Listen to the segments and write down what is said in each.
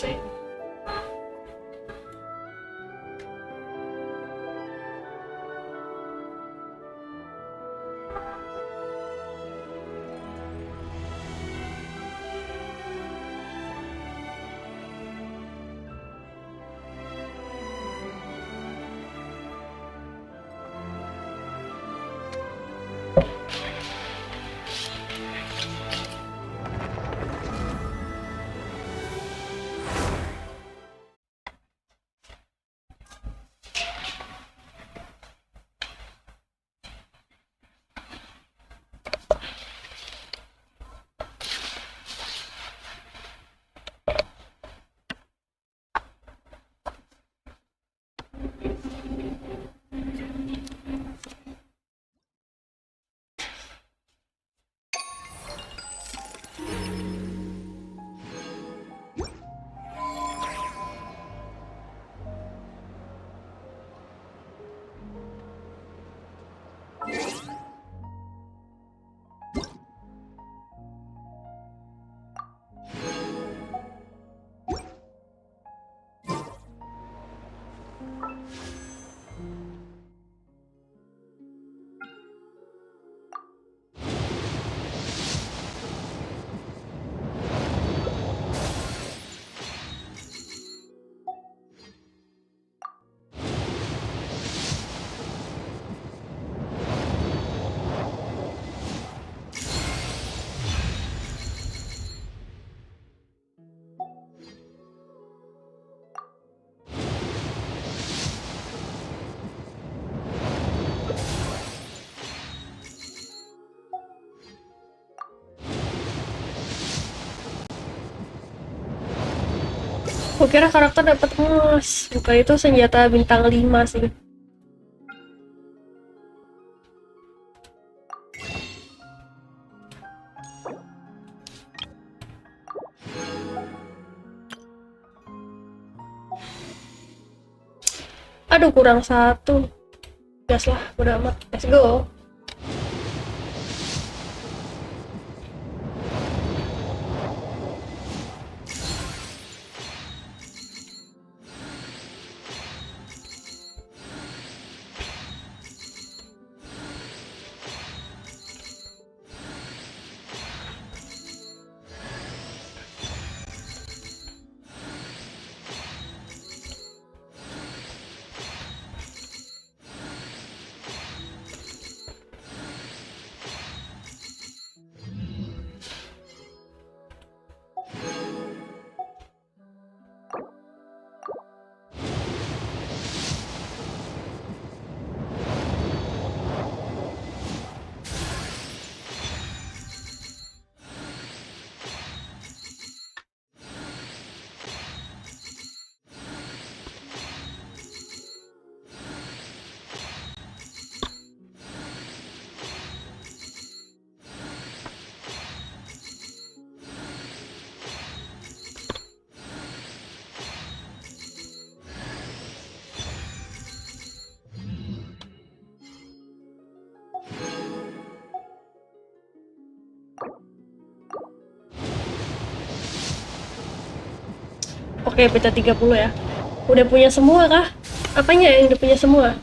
sih. Kukira karakter dapat emas, bukan itu senjata bintang 5 sih. Aduh, kurang 1. Gas lah, udah amat. Let's go. Oke, beta 30 ya. Udah punya semua kah? Apanya yang udah punya semua?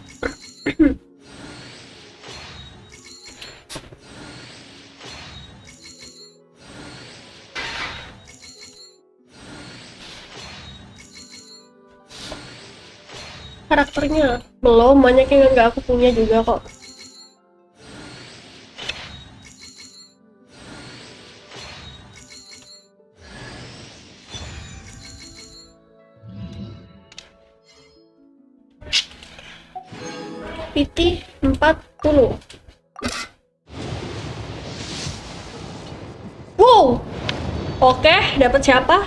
Karakternya belum, banyak yang nggak aku punya juga kok. PT 40. Wow. Oke, dapat siapa?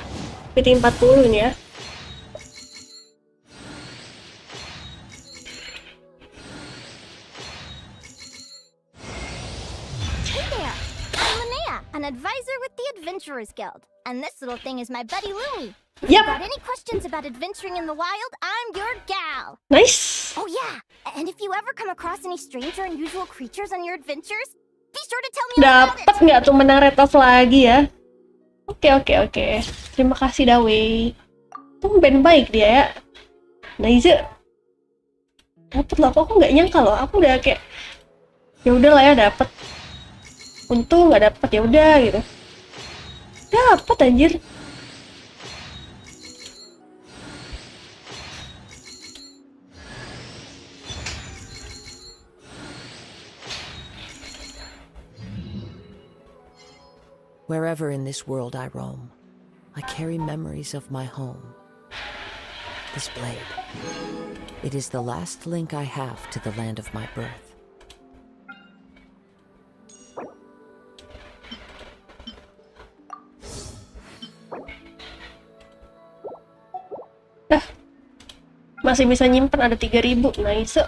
PT 40 ini ya. An advisor with the Adventurers Guild, and this little thing is my buddy Lumi. If Yep. you got any questions about adventuring in the wild, I'm your gal. Nice. Oh yeah, and if you ever come across any strange or unusual creatures on your adventures, be sure to tell me all about it. Dapat nggak tuh menang red off lagi ya? Oke. Terima kasih Dawe. tumben baik dia ya. Nah Iza dapet loh, aku nggak nyangka loh, aku udah kayak ya udah lah ya dapet, untung nggak dapet ya udah gitu, dapet anjir. Wherever in this world I roam, I carry memories of my home. This blade, it is the last link I have to the land of my birth. Masih bisa nyimpen, ada 3000, nice.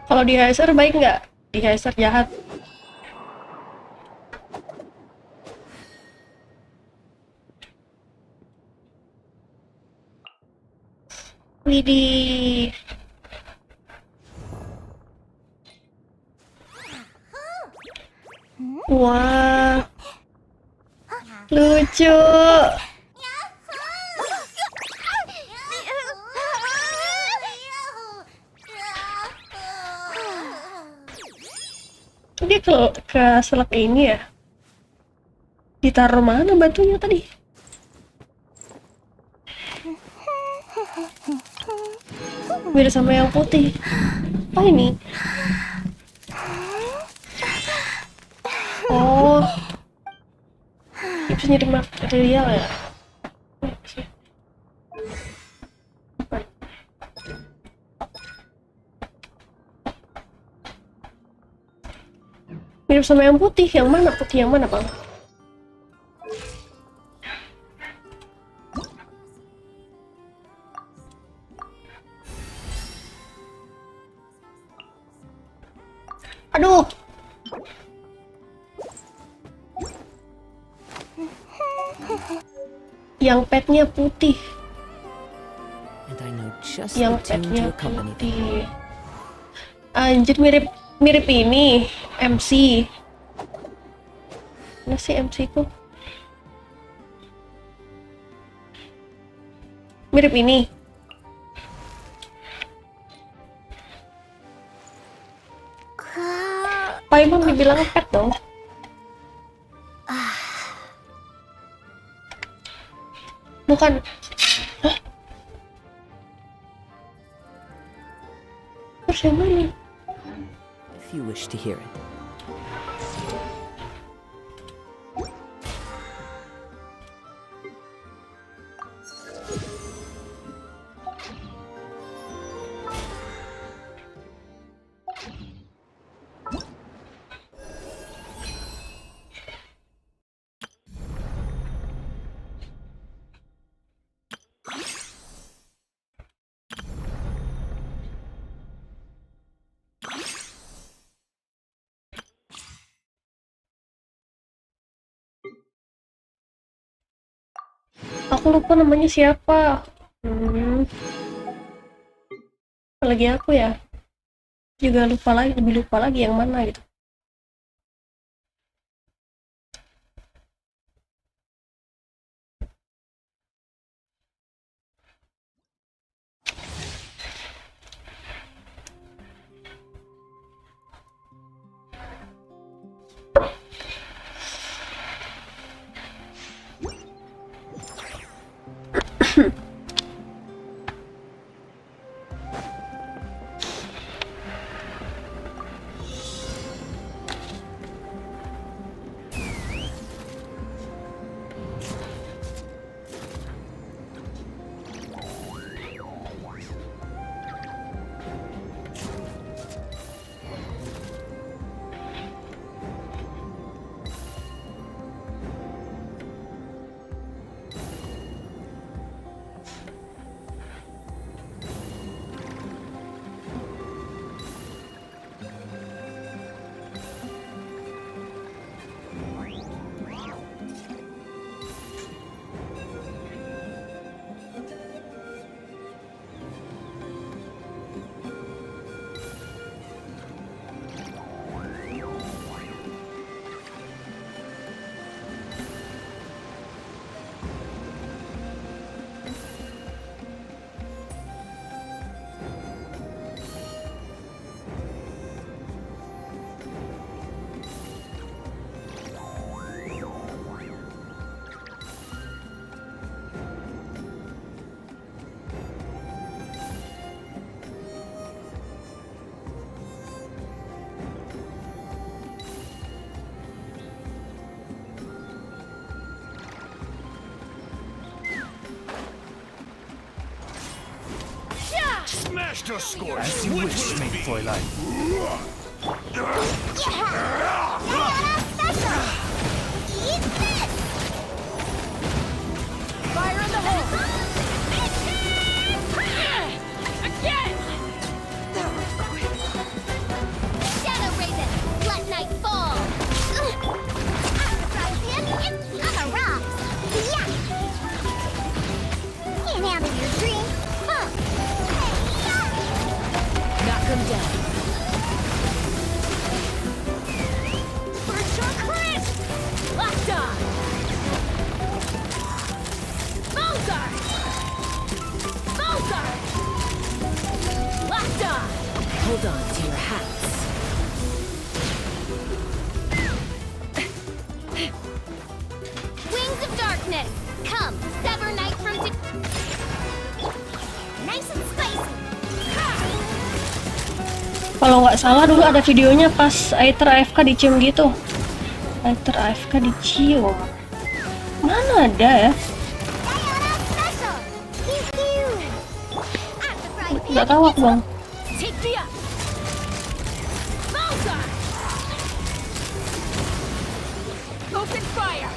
Kalau di HSR baik nggak? Di HSR jahat. Widih. Wah. Lucu. Dia ke selak ini ya? Ditaruh mana batunya tadi? Beda sama yang putih. Apa ini? Oh, ini bisa jadi material ya? Mirip sama yang putih. Yang mana? Putih yang mana, Bang? Aduh. Yang petnya putih. And I know just Yang the tune petnya to accompany them. putih. Anjir, mirip ini MC. Mana sih MC ku? Mirip ini. Pak Imam dibilang pet dong. Bukan. Hah? Terus yang mana? If you wish to hear it. Aku lupa namanya siapa. Apalagi aku ya. Juga lupa lagi, lebih lupa lagi yang mana gitu. As you wish, mate Fräulein. Fire in the hole! Again! Shadow Raven, let night fall! It's on a rock! Yeah! Can't handle your dream! Huh! Knock him down. First shot crit! Locked on. Bullseye! Bullseye! Locked on. Hold on to your hats. Wings of darkness! Come, sever night from nice and spicy! Kalau nggak salah dulu ada videonya pas Aether AFK dicium gitu. Aether AFK dicium. Mana ada ya? Diana special! Pew pew! I'm the frying pan. Nggak tahu aku bang. Take me up! Bullseye! Open fire!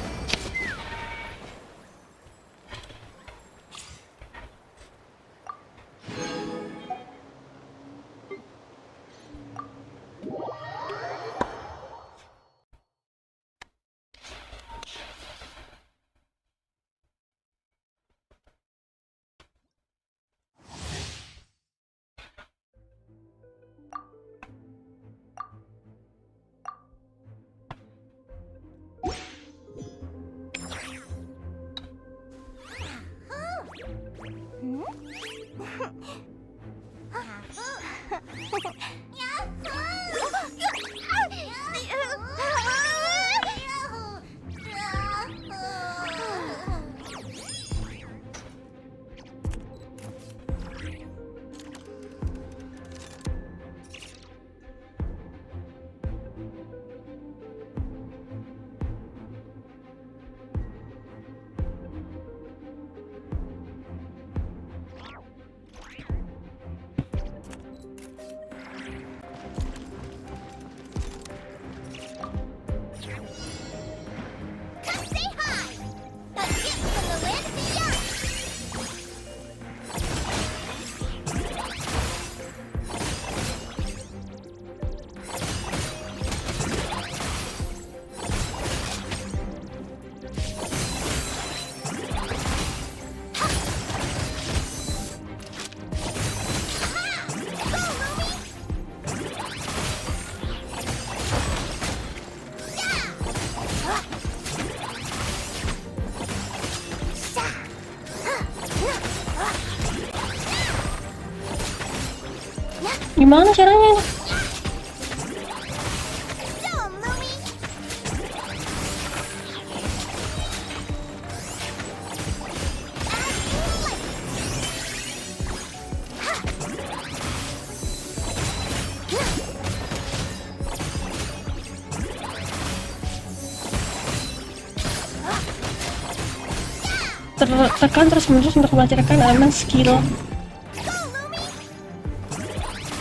Gimana caranya? Tekan terus menerus untuk melancarkan elemen skill.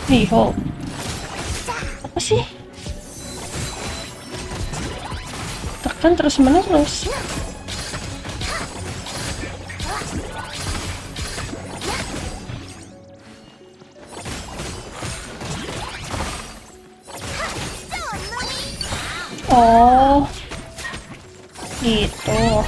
Riho. Apa sih? Tekan terus menerus. Oh. Gitu.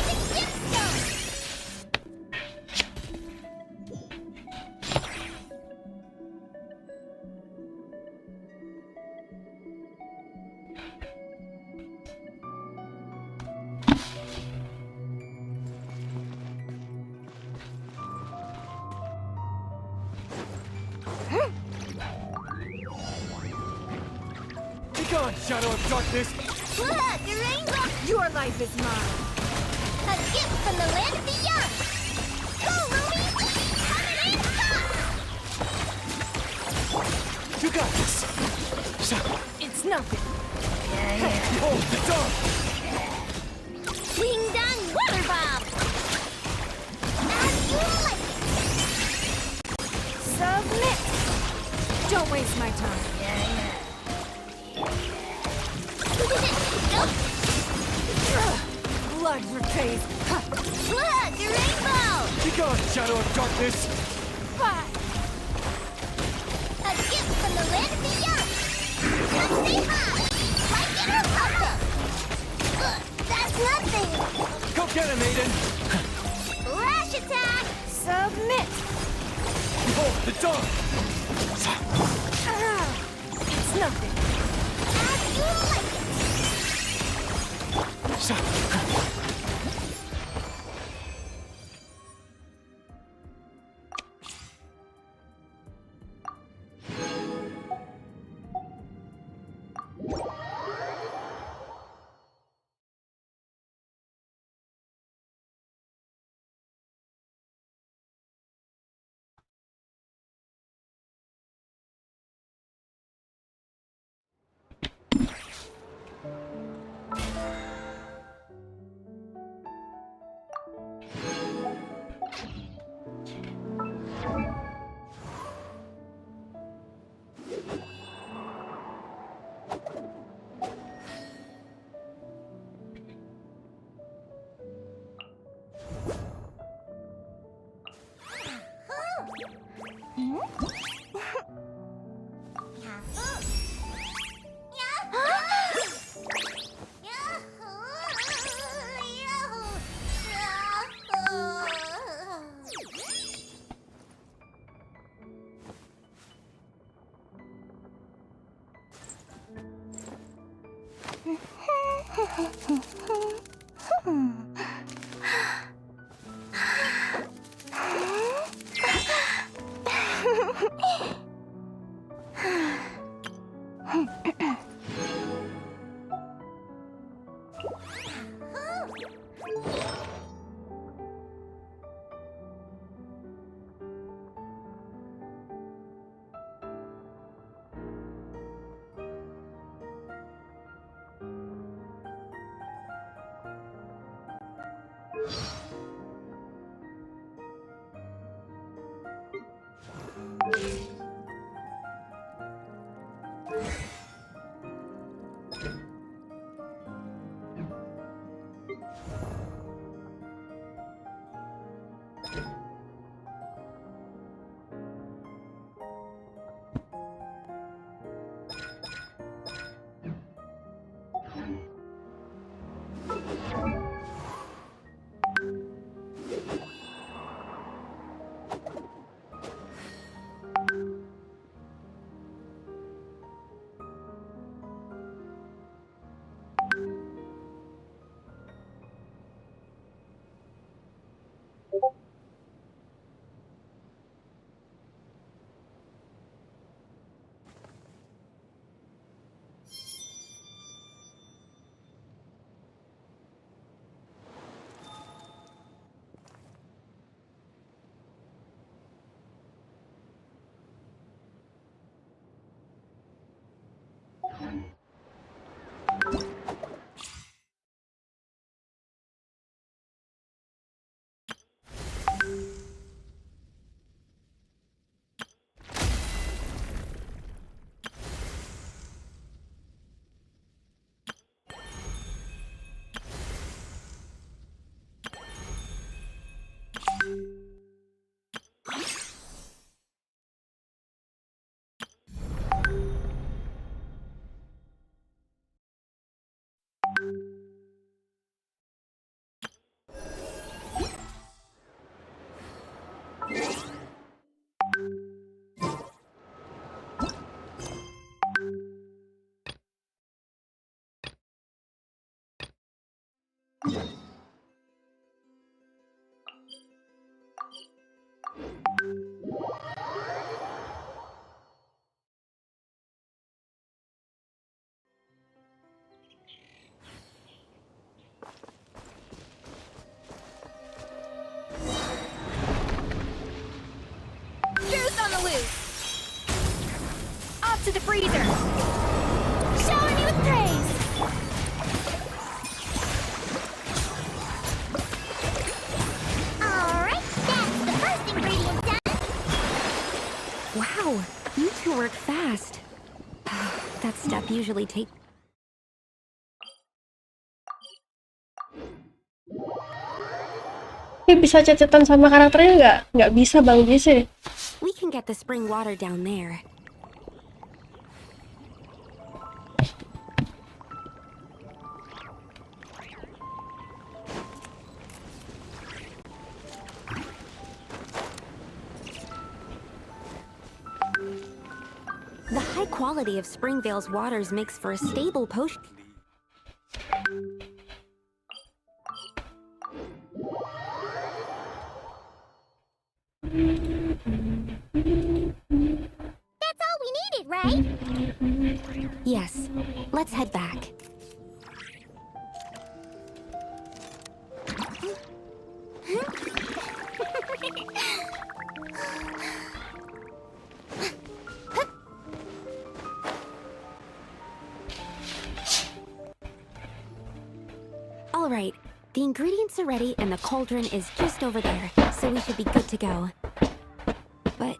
Shadow of darkness! Look, the rainbow! Your life is mine! A gift from the land of the young! Go, Lumi! And stop! You got this! It's nothing! Behold the dawn! Ding dong, water bomb! As you like! Submit! my time. Blood repays. Look, your rainbow! Be gone, shadow of darkness! Bye. A gift from the land of the young. Come say hi. Like it or something. That's nothing. Go get him, Aiden! Lash attack. Submit. Behold, the dawn! It's nothing. As you like it. To the freezer! Showering you with praise! Alright, that's the first ingredient done! Wow, You two work fast. That step usually takes. Ini bisa cecetan sama karakternya nggak? Nggak bisa Bang JC. We can get the spring water down there. The high quality of Springvale's waters makes for a stable potion. That's all we needed, right? Yes, let's head back. All right, the ingredients are ready and the cauldron is just over there, so we should be good to go. But,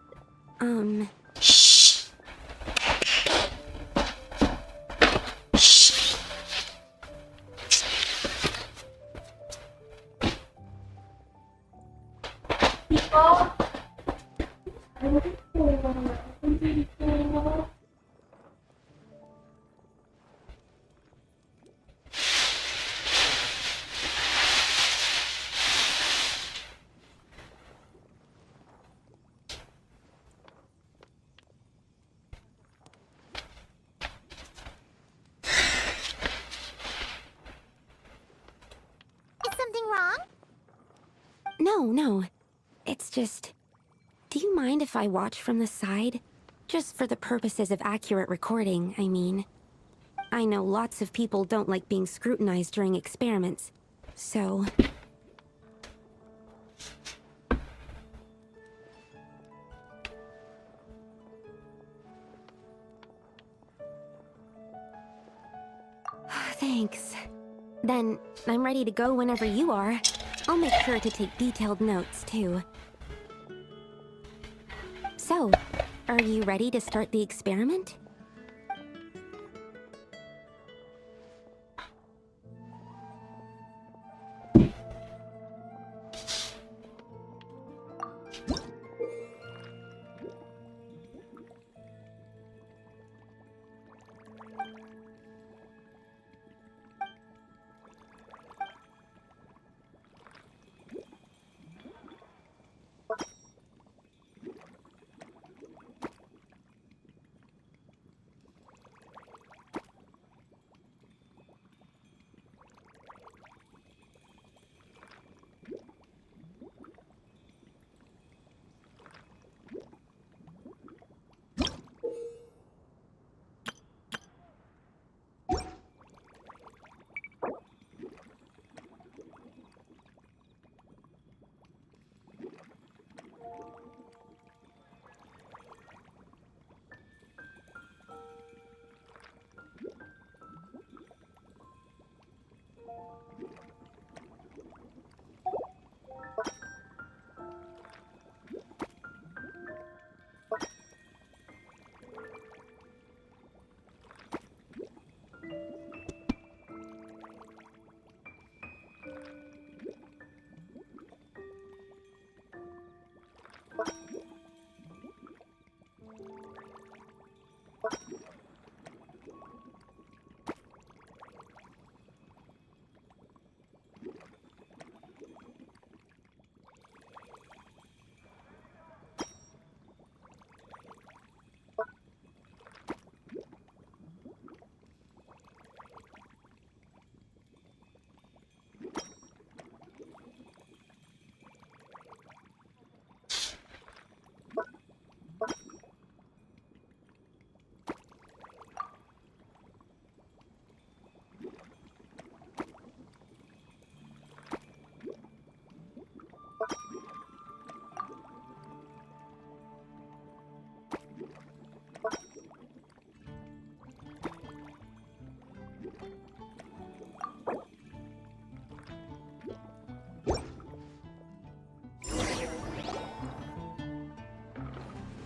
Is something wrong? no. It's just... Do you mind if I watch from the side? Just for the purposes of accurate recording, I mean. I know lots of people don't like being scrutinized during experiments, so... Thanks. Then, I'm ready to go whenever you are. I'll make sure to take detailed notes, too. So, are you ready to start the experiment?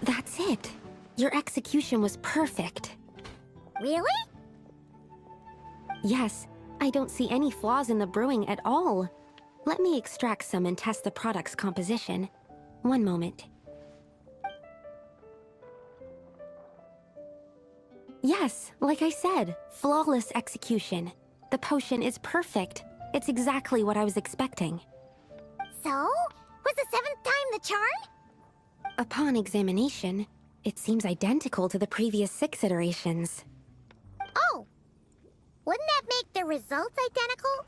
That's it. Your execution was perfect. Really? Yes, I don't see any flaws in the brewing at all. Let me extract some and test the product's composition. One moment. Yes, like I said, flawless execution. The potion is perfect. It's exactly what I was expecting. So? Was the 7th time the charm? Upon examination, it seems identical to the previous 6 iterations. Oh! Wouldn't that make the results identical?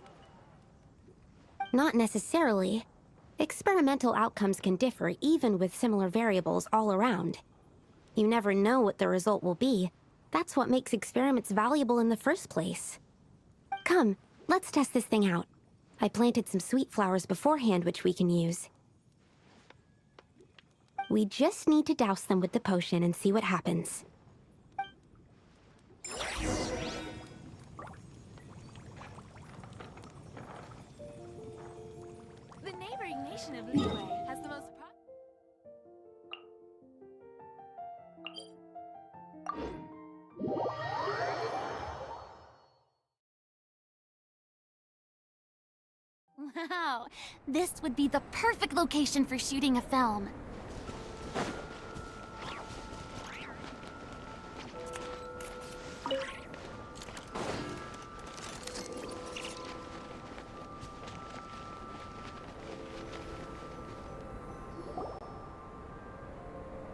Not necessarily. Experimental outcomes can differ even with similar variables all around. You never know what the result will be. That's what makes experiments valuable in the first place. Come, let's test this thing out. I planted some sweet flowers beforehand which we can use. We just need to douse them with the potion and see what happens. The neighboring nation of Liyue has the most Wow, this would be the perfect location for shooting a film.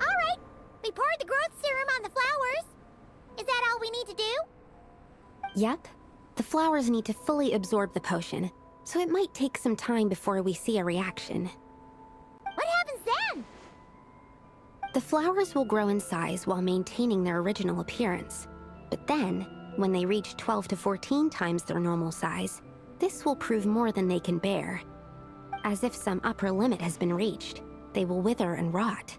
Alright, we poured the growth serum on the flowers. Is that all we need to do? Yep. The flowers need to fully absorb the potion, so it might take some time before we see a reaction. What happens then? The flowers will grow in size while maintaining their original appearance. But then, when they reach 12 to 14 times their normal size, this will prove more than they can bear. As if some upper limit has been reached, they will wither and rot,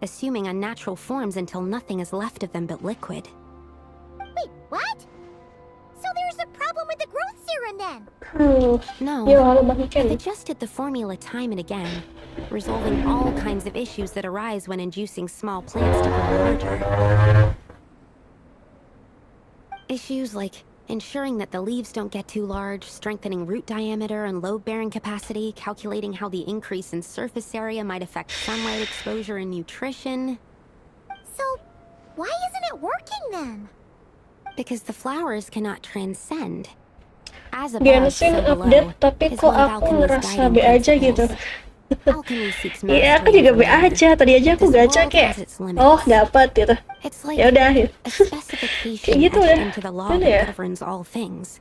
assuming unnatural forms until nothing is left of them but liquid. Wait, what? So there's a problem with the growth serum then? No, Iya, kalau I've bagikan. adjusted the formula time and again, resolving all kinds of issues that arise when inducing small plants to grow larger. Issues like ensuring that the leaves don't get too large, strengthening root diameter and load-bearing capacity, calculating how the increase in surface area might affect sunlight exposure and nutrition. So, why isn't it working then? Because the flowers cannot transcend. As above, Genshin so below, update, tapi is kok one of aku alchemy's ngerasa guiding B aja gitu. principles. Alchemy seeks Iya, aku mastery juga of B matter. aja. Tadi aja aku This gacha world kayak, has its limits. oh dapat gitu. It's like Ya udah. a specification Kayak gitu etched deh. into the law Mana that ya? governs all things.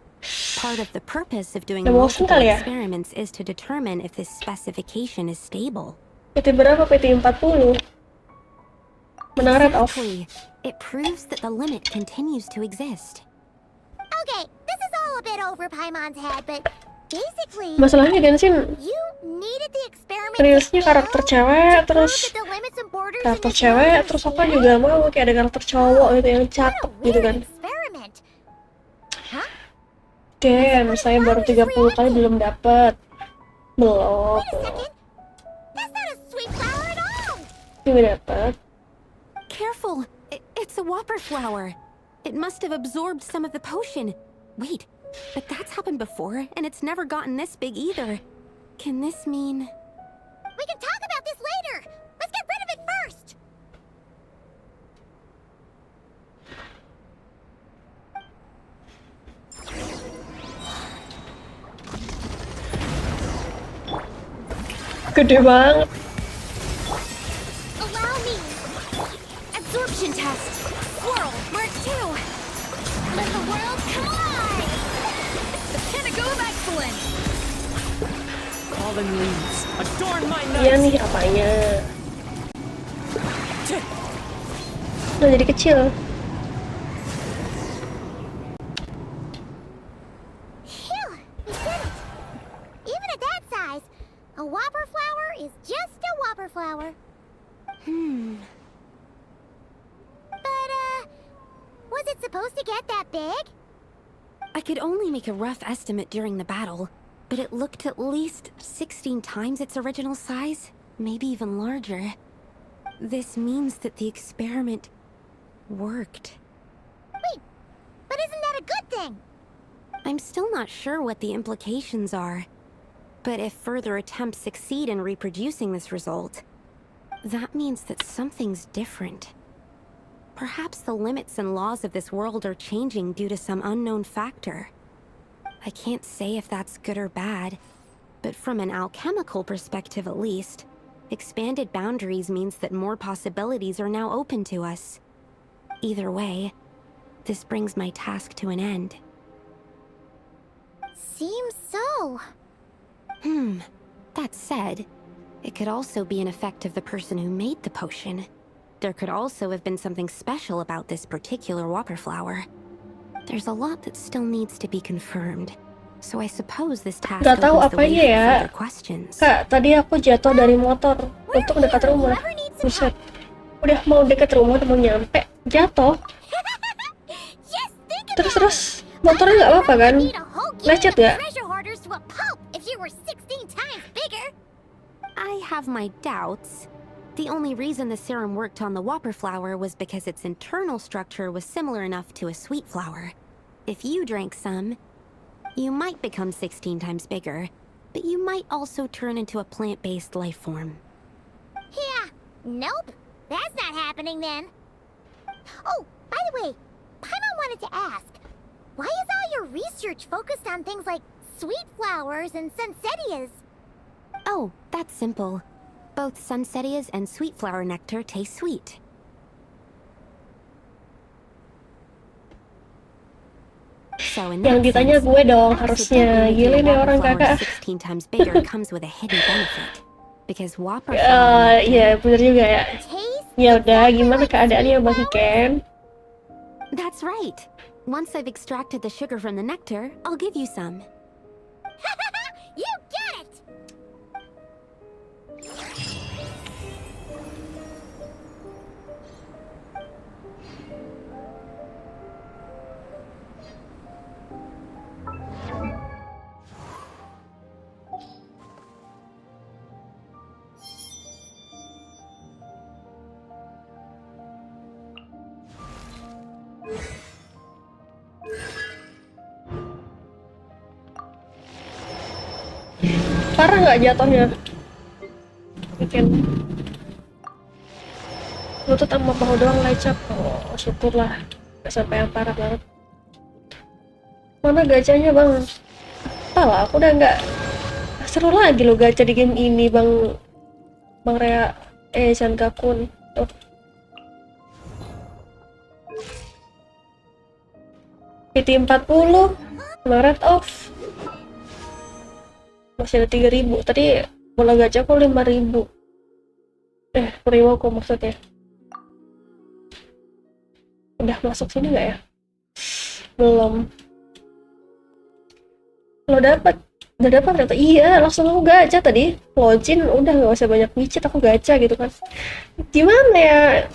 Part of the purpose of doing Udah bosen multiple kali ya? experiments is to determine if this specification is stable. PT berapa? PT 40. Menang red off. Exactly. It proves that the limit continues to exist. Okay, this is all a bit over Paimon's head, but basically, Masalahnya Genshin you needed the experiment seriusnya to karakter fail cewek, to prove terus that the limits and borders in karakter this cewek, world are terus aku stable? juga mau kayak ada karakter cowok gitu yang What a cakep gitu weird kan. experiment. Huh? Damn, saya baru 30 kali belum dapet. Belum. Wait a second. That's not a sweet flower at all. Juga dapet. Careful! It's a whopper flower. It must have absorbed some of the potion. Wait, but that's happened before, and it's never gotten this big either. Can this mean... We can talk about this later. Let's get rid of it first. Gede banget. Allow me. Absorption test. Swirl, Mark 2. Let the world collide. the pinnacle of excellence. Fallen leaves, adorn my Iya night. nih apanya. Udah jadi kecil. Phew, we did it. Even at that size, a whopper flower is just a whopper flower. But, was it supposed to get that big? I could only make a rough estimate during the battle, but it looked at least 16 times its original size, maybe even larger. This means that the experiment worked. But isn't that a good thing? I'm still not sure what the implications are. But if further attempts succeed in reproducing this result, that means that something's different. Perhaps the limits and laws of this world are changing due to some unknown factor. I can't say if that's good or bad, but from an alchemical perspective at least, expanded boundaries means that more possibilities are now open to us. Either way, this brings my task to an end. Seems so. That said, it could also be an effect of the person who made the potion. There could also have been something special about this particular whopper flower. There's a lot that still needs to be confirmed. So I suppose this task Gak tahu opens the way apanya ya. for further questions. Kak, tadi aku jatuh dari motor untuk dekat rumah. Buset. Udah mau dekat rumah, udah mau nyampe, jatuh. Just think about Terus motornya nggak apa-apa kan? Need a whole Lecet gallon gak? of treasure hoarders to a pulp if you were 16 times bigger. I have my doubts. The only reason the serum worked on the whopper flower was because its internal structure was similar enough to a sweet flower. If you drank some, you might become 16 times bigger, but you might also turn into a plant-based life form. Yeah, nope. That's not happening then. Oh, by the way, Paimon wanted to ask, why is all your research focused on things like sweet flowers and sunsettias? Oh, that's simple. Both sunsettias and sweet flower nectar taste sweet. So in Yang that ditanya sense, gue dong harusnya. accidentally Gila making nih a orang whopper flower kakak. 16 times bigger comes with a hidden benefit. Because whopper flower nectar... Iya bener juga ya. Taste Ya udah, exactly gimana like keadaannya sweet Bang flowers? Ken? That's right. Once I've extracted the sugar from the nectar, I'll give you some. You get it! Parah nggak jatuhnya? Bikin lutut sama bahu doang lecet. Oh syukurlah, nggak sampai yang parah banget. Mana gacanya bang? Tahu aku udah nggak seru lagi lo gacha di game ini bang. Bang Rea, Shankakun. Tuh. PT 40 Maret off. Masih ada 3.000. Tadi bola gacha aku 5.000. Primo kok maksudnya. Udah masuk sini nggak ya? Belum. Lo dapat? Udah dapat ternyata. Iya, langsung aku gacha tadi. Login udah nggak usah banyak micet, aku gacha gitu kan. Gimana ya?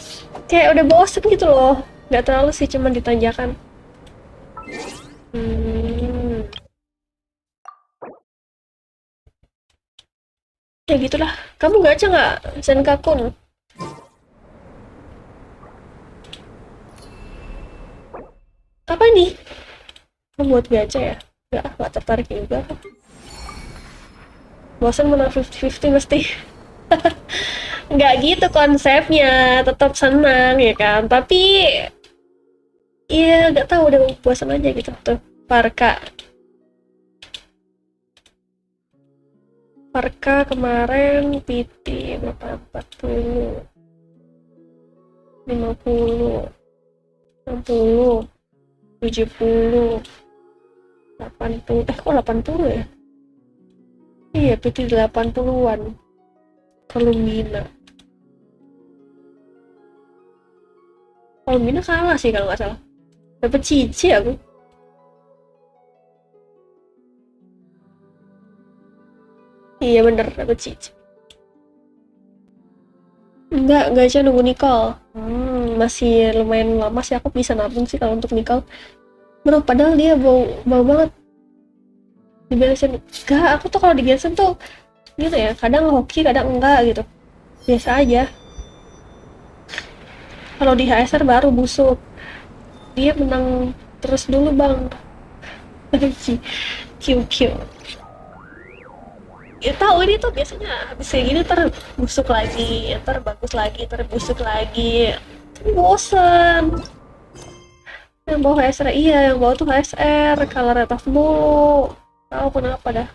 Kayak udah bosen gitu loh. Nggak terlalu sih, cuman ditanjakan. Ya gitulah. Kamu gacha nggak, Senkakun? Apa ini? Kamu buat gacha ya? Nggak tertarik juga. Bosan menang 50-50 mesti. Nggak gitu konsepnya. Tetap senang ya kan. Tapi iya nggak tahu, udah bosan aja gitu. Tuh, Parka kemarin PT berapa? 40 50 60 70 80 kok 80 ya? Iya PT 80-an. Kolumina kalah sih kalau nggak salah. Dapet cici aku. Iya bener, dapet cici. Enggak aja nunggu Nicole. Masih lumayan lama sih, aku bisa nabung sih kalau untuk Nicole. Bro, padahal dia bau banget. Di Genshin, enggak, aku tuh kalau di Genshin tuh gitu ya, kadang hoki, kadang enggak gitu. Biasa aja. Kalau di HSR baru busuk. Dia menang terus dulu bang. QQ. Ya tahu ini tuh biasanya habis kayak gini ntar busuk lagi, ntar bagus lagi, ntar busuk lagi. Kan bosen. Yang bawa HSR iya, yang bawa tuh HSR, color retov mulu. Tahu kenapa dah.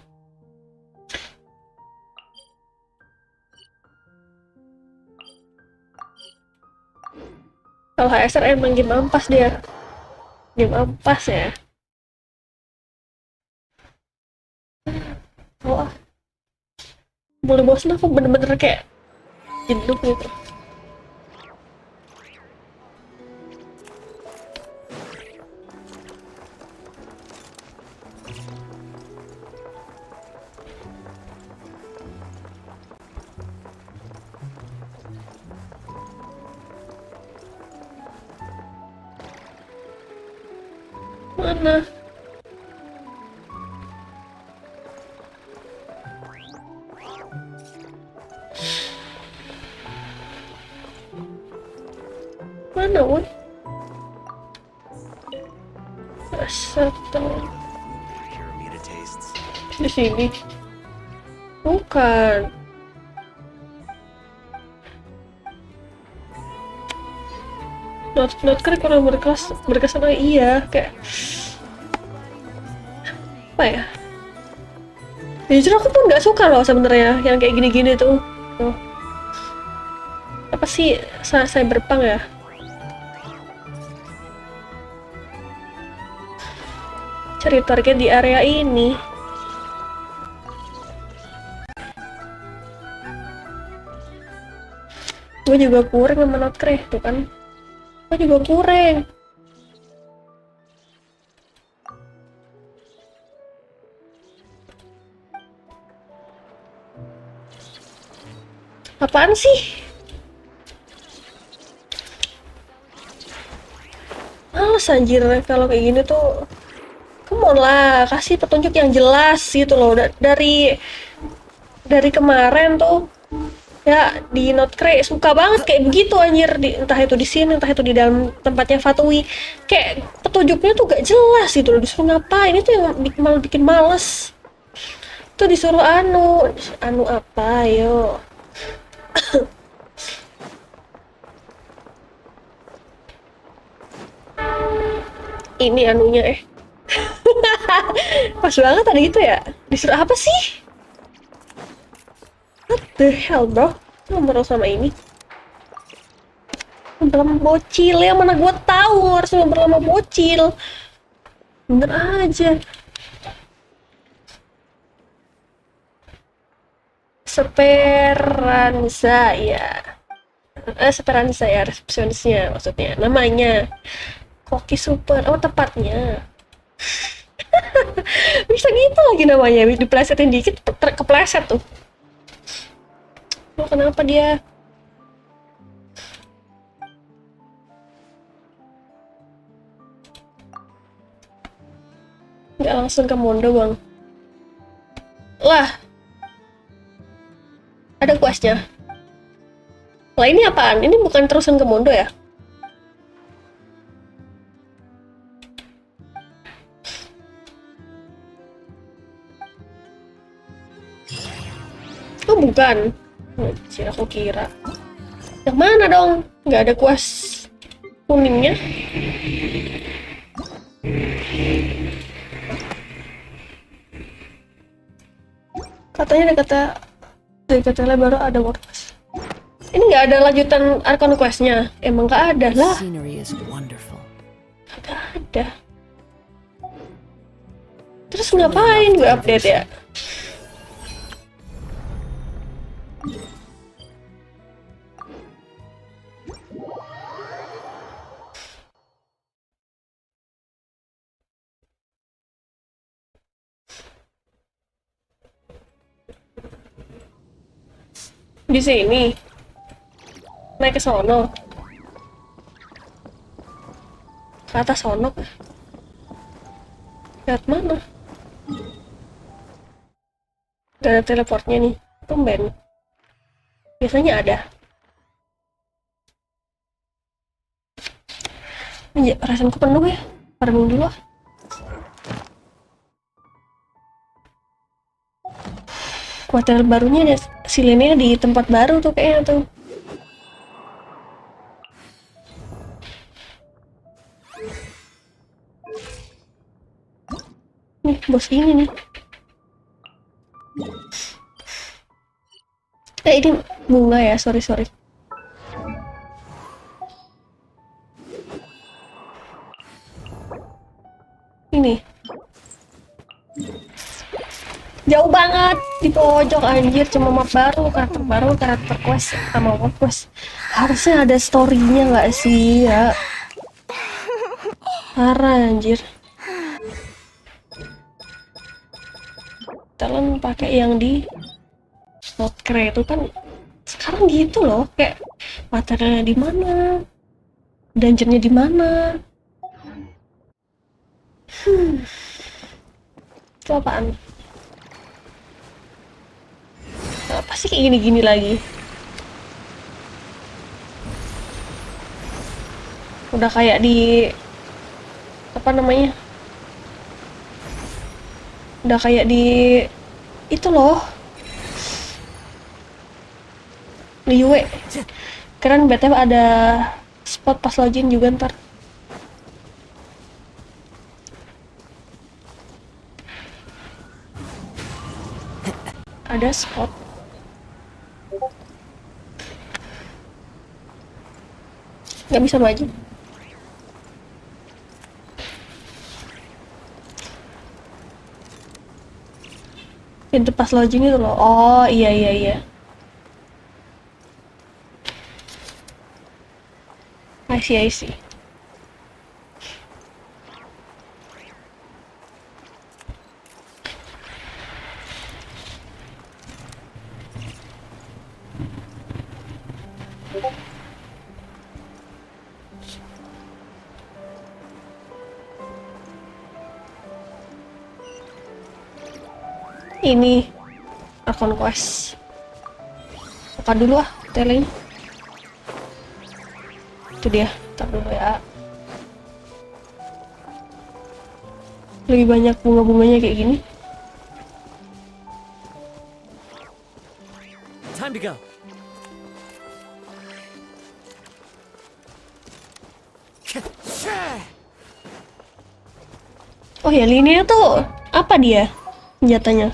Kalau HSR emang game ampas dia. Game ampas ya. Oh, mulai bosen aku bener-bener kayak jenuh gitu. Mana? Mana woi? Satu di sini. Bukan. Not kan kurang berkesan iya kayak apa ya? Jujur aku pun nggak suka loh sebenarnya yang kayak gini-gini tuh. Tuh. Apa sih cyberpunk ya? Cari target di area ini. Gue juga kurang sama Notkre tuh kan. Gue juga kurang. Apaan sih? Males anjir kalau kayak gini tuh. Come on lah, kasih petunjuk yang jelas gitu loh. Dari kemarin tuh ya di Notkre suka banget kayak begitu anjir, entah itu di sini, entah itu di dalam tempatnya Fatui. Kayak petunjuknya tuh gak jelas gitu loh, disuruh ngapain, itu yang malah bikin males. Tuh disuruh anu apa yo. Ini anunya pas banget tadi itu ya, disuruh apa sih? What the hell bro, ngobrol sama ini ngobrol sama bocil, yang mana gue tahu harus ngobrol sama bocil. Bener aja. Speranza ya, Speranza ya, resepsionisnya maksudnya, namanya Koki Super, oh tepatnya. Bisa gitu lagi namanya, diplesetin dikit kepleset tuh. Oh kenapa dia? Nggak langsung ke Mondo bang? Lah, ada questnya. Lah ini apaan? Ini bukan terusan ke Mondo ya? Oh bukan. Anjir, aku kira. Yang mana dong? Nggak ada quest kuningnya. Katanya dekat baru ada world quest. Ini nggak ada lanjutan Archon questnya. Emang nggak ada lah. Nggak ada. Terus ngapain gue update ya? Di sini naik ke sono, ke atas sono, lihat mana? Gak ada teleportnya nih, tumben. Biasanya ada. Ya, rasaku penuh ya. Farming dulu ah. Material barunya ada silennya di tempat baru tuh kayaknya tuh. Nih, bos ini nih. Ini bunga ya, sorry. Ini. Jauh banget di pojok anjir, cuma map baru, karakter quest sama world quest. Harusnya ada story-nya nggak sih ya? Parah anjir. Kalian pakai yang di slot crate itu kan sekarang gitu loh, kayak materialnya di mana, dungeonnya di mana. Itu apaan? Apa sih kayak gini-gini lagi? Udah kayak di apa namanya? Udah kayak di itu loh. Di UE. Keren BTW ada spot pas login juga ntar. Ada spot. Nggak bisa maju. Pintu pas login itu loh. Oh iya. I see. Ini akun quest. Buka dulu ah, telenya. Itu dia, tar dulu ya. Lebih banyak bunga-bunganya kayak gini. Time to go. Oh ya, lineanya tuh apa dia senjatanya?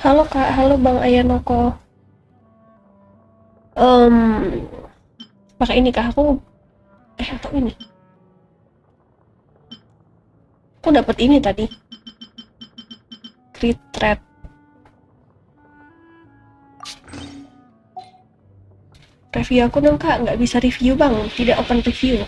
Halo Kak, halo Bang Ayanoko. Pakai ini kah aku? Atau ini? Aku dapat ini tadi. Crit thread. Review aku dong Kak, nggak bisa review Bang, tidak open review.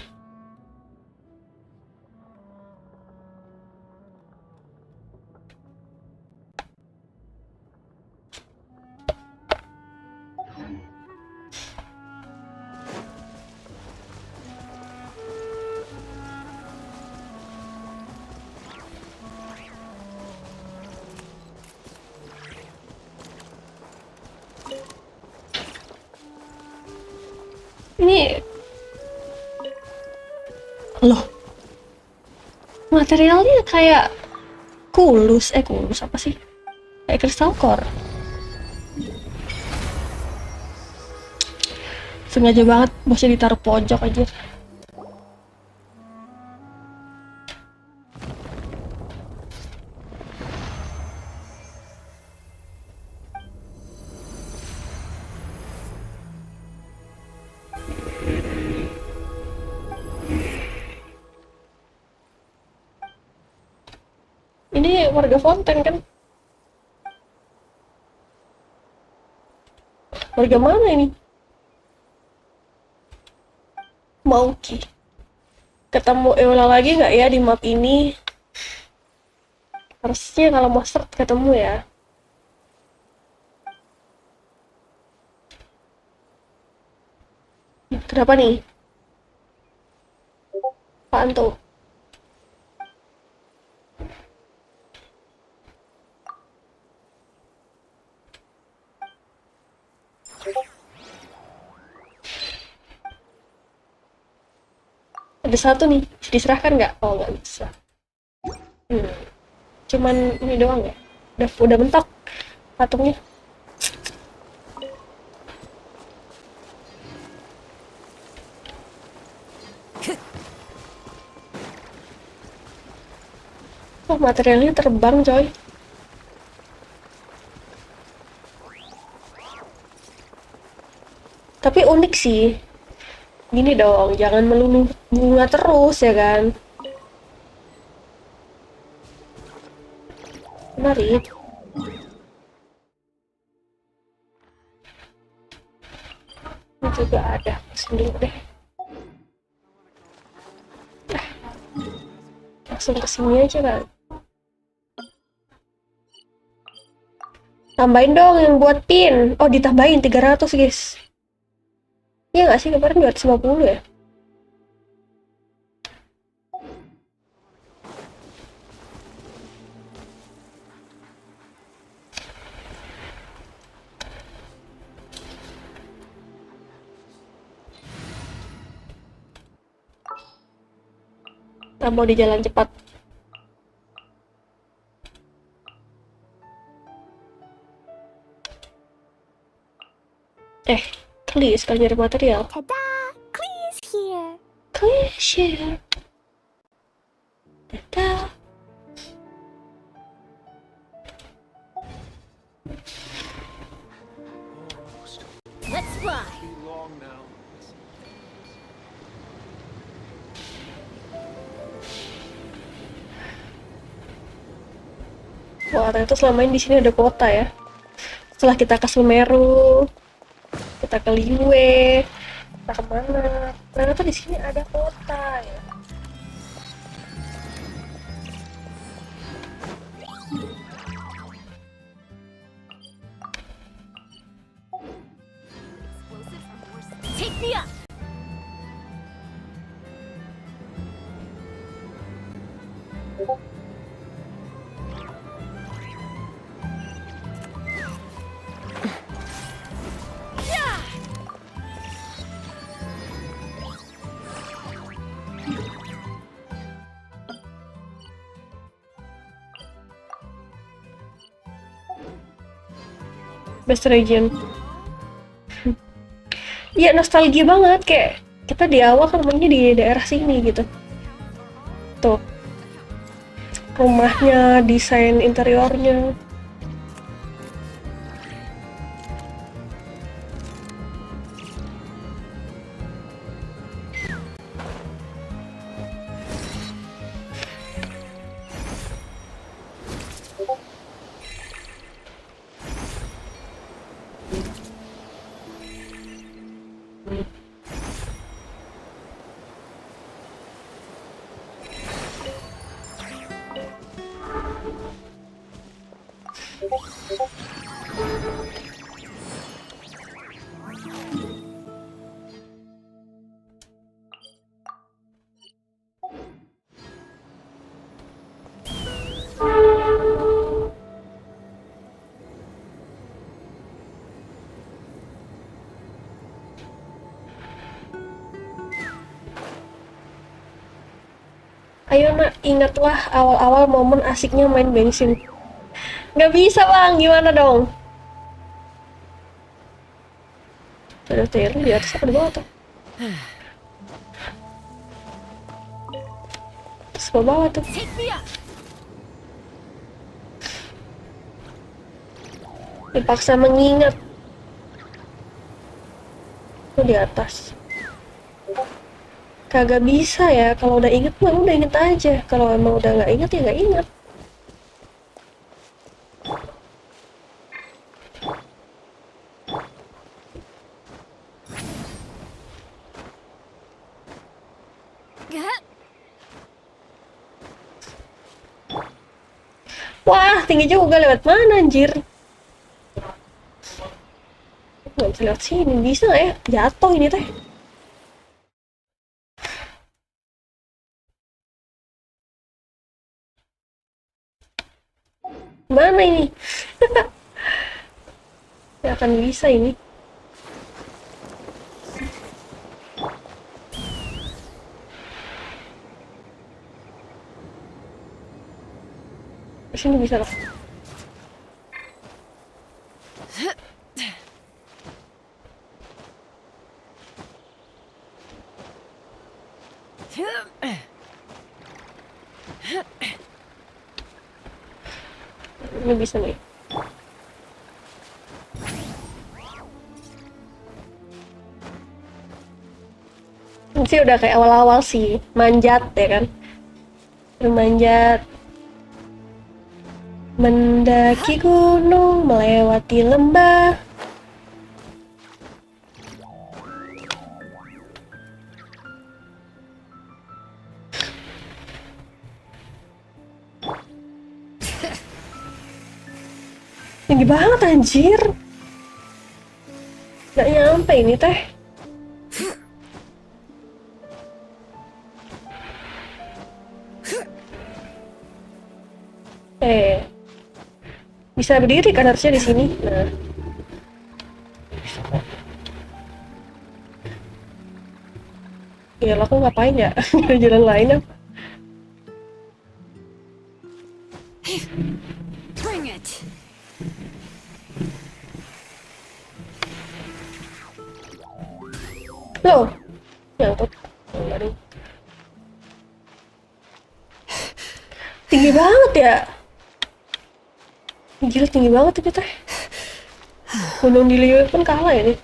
Ini loh, materialnya kayak kulus apa sih, kayak crystal core. Sengaja banget bosnya ditaruh pojok aja. Ini warga Fonten kan? Warga mana ini? Monkey. Ketemu Eula lagi nggak ya di map ini? Harusnya kalau mau start ketemu ya. Kenapa nih? Apaan tuh? Ada satu nih, bisa diserahkan nggak? Oh, nggak bisa. Cuman ini doang ya? Udah mentok patungnya. Oh, materialnya terbang, coy. Tapi unik sih. Gini dong, jangan melulu bunga terus ya kan. Menarik. Ini juga ada. Sini deh. Langsung ke sini aja kan. Tambahin dong yang buat pin. Oh, ditambahin 300, guys. Iya nggak sih, kemarin 250 ya? Nggak mau di jalan cepat. Kli sekali nyari material. Ta-da! Clee's here. Kli share. Dadah. Let's fly. Wah, ternyata selama ini di sini ada kota ya. Setelah kita ke Sumeru, kita ke Liyue, kita kemana? Ternyata di sini ada kota ya. Take me up! Best region. Iya, nostalgia banget, kayak kita di awal kan mainnya di daerah sini gitu. Tuh, rumahnya, desain interiornya. Ayo nak, ingatlah awal-awal momen asiknya main Genshin. Nggak bisa bang, gimana dong? Ada Terry di atas apa di bawah tuh? Terus ke bawah tuh. Dipaksa mengingat. Tuh di atas. Kagak bisa ya, kalau udah inget mah udah inget aja. Kalau emang udah nggak inget ya nggak inget. Wah, tinggi juga, lewat mana anjir? Nggak bisa lewat sini, bisa nggak ya? Jatuh ini teh. Mana ini? Nggak akan bisa ini. Di sini bisa loh. Ini bisa nih. Ini sih udah kayak awal-awal sih, manjat ya kan. Manjat, mendaki gunung, melewati lembah. Tinggi banget anjir. Gak nyampe ini teh. Bisa berdiri kan harusnya di sini. Nah. Ya aku ngapain ya? Ada jalan lain apa? Bring it. Loh, nyangkut. Enggak deh. Tinggi banget ya. Gila, tinggi banget itu teh. Gunung di Liu pun kalah ya nih.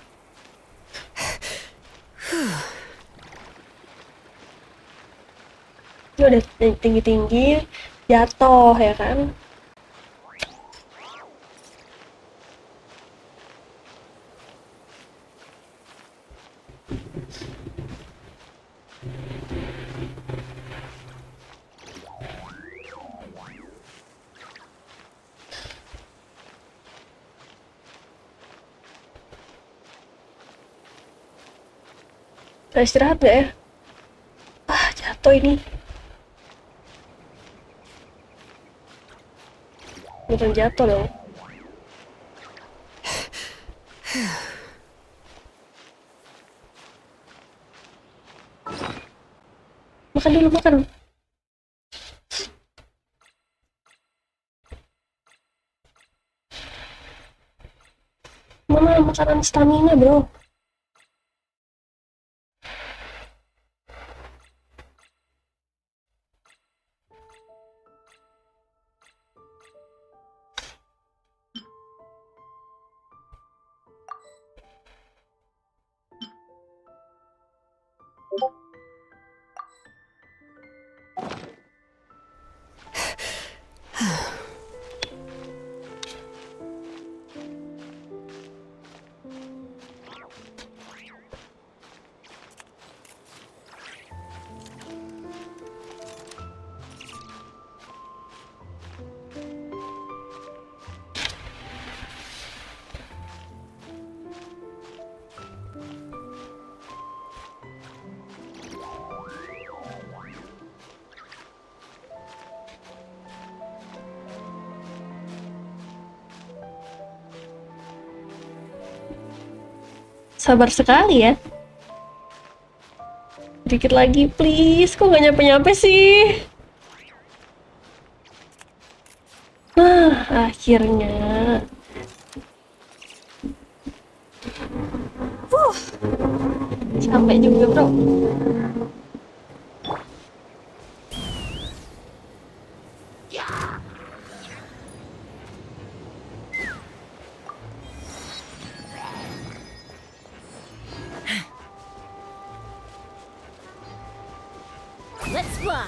Ini udah tinggi-tinggi, jatuh ya kan. Kita istirahat gak ya? Ah, jatuh ini. Beneran jatuh dong. Makan dulu, makan. Mana makanan stamina, bro? Sabar sekali ya. Dikit lagi please, kok nggak nyampe-nyampe sih? Nah, akhirnya. Sampai juga bro. Let's fly.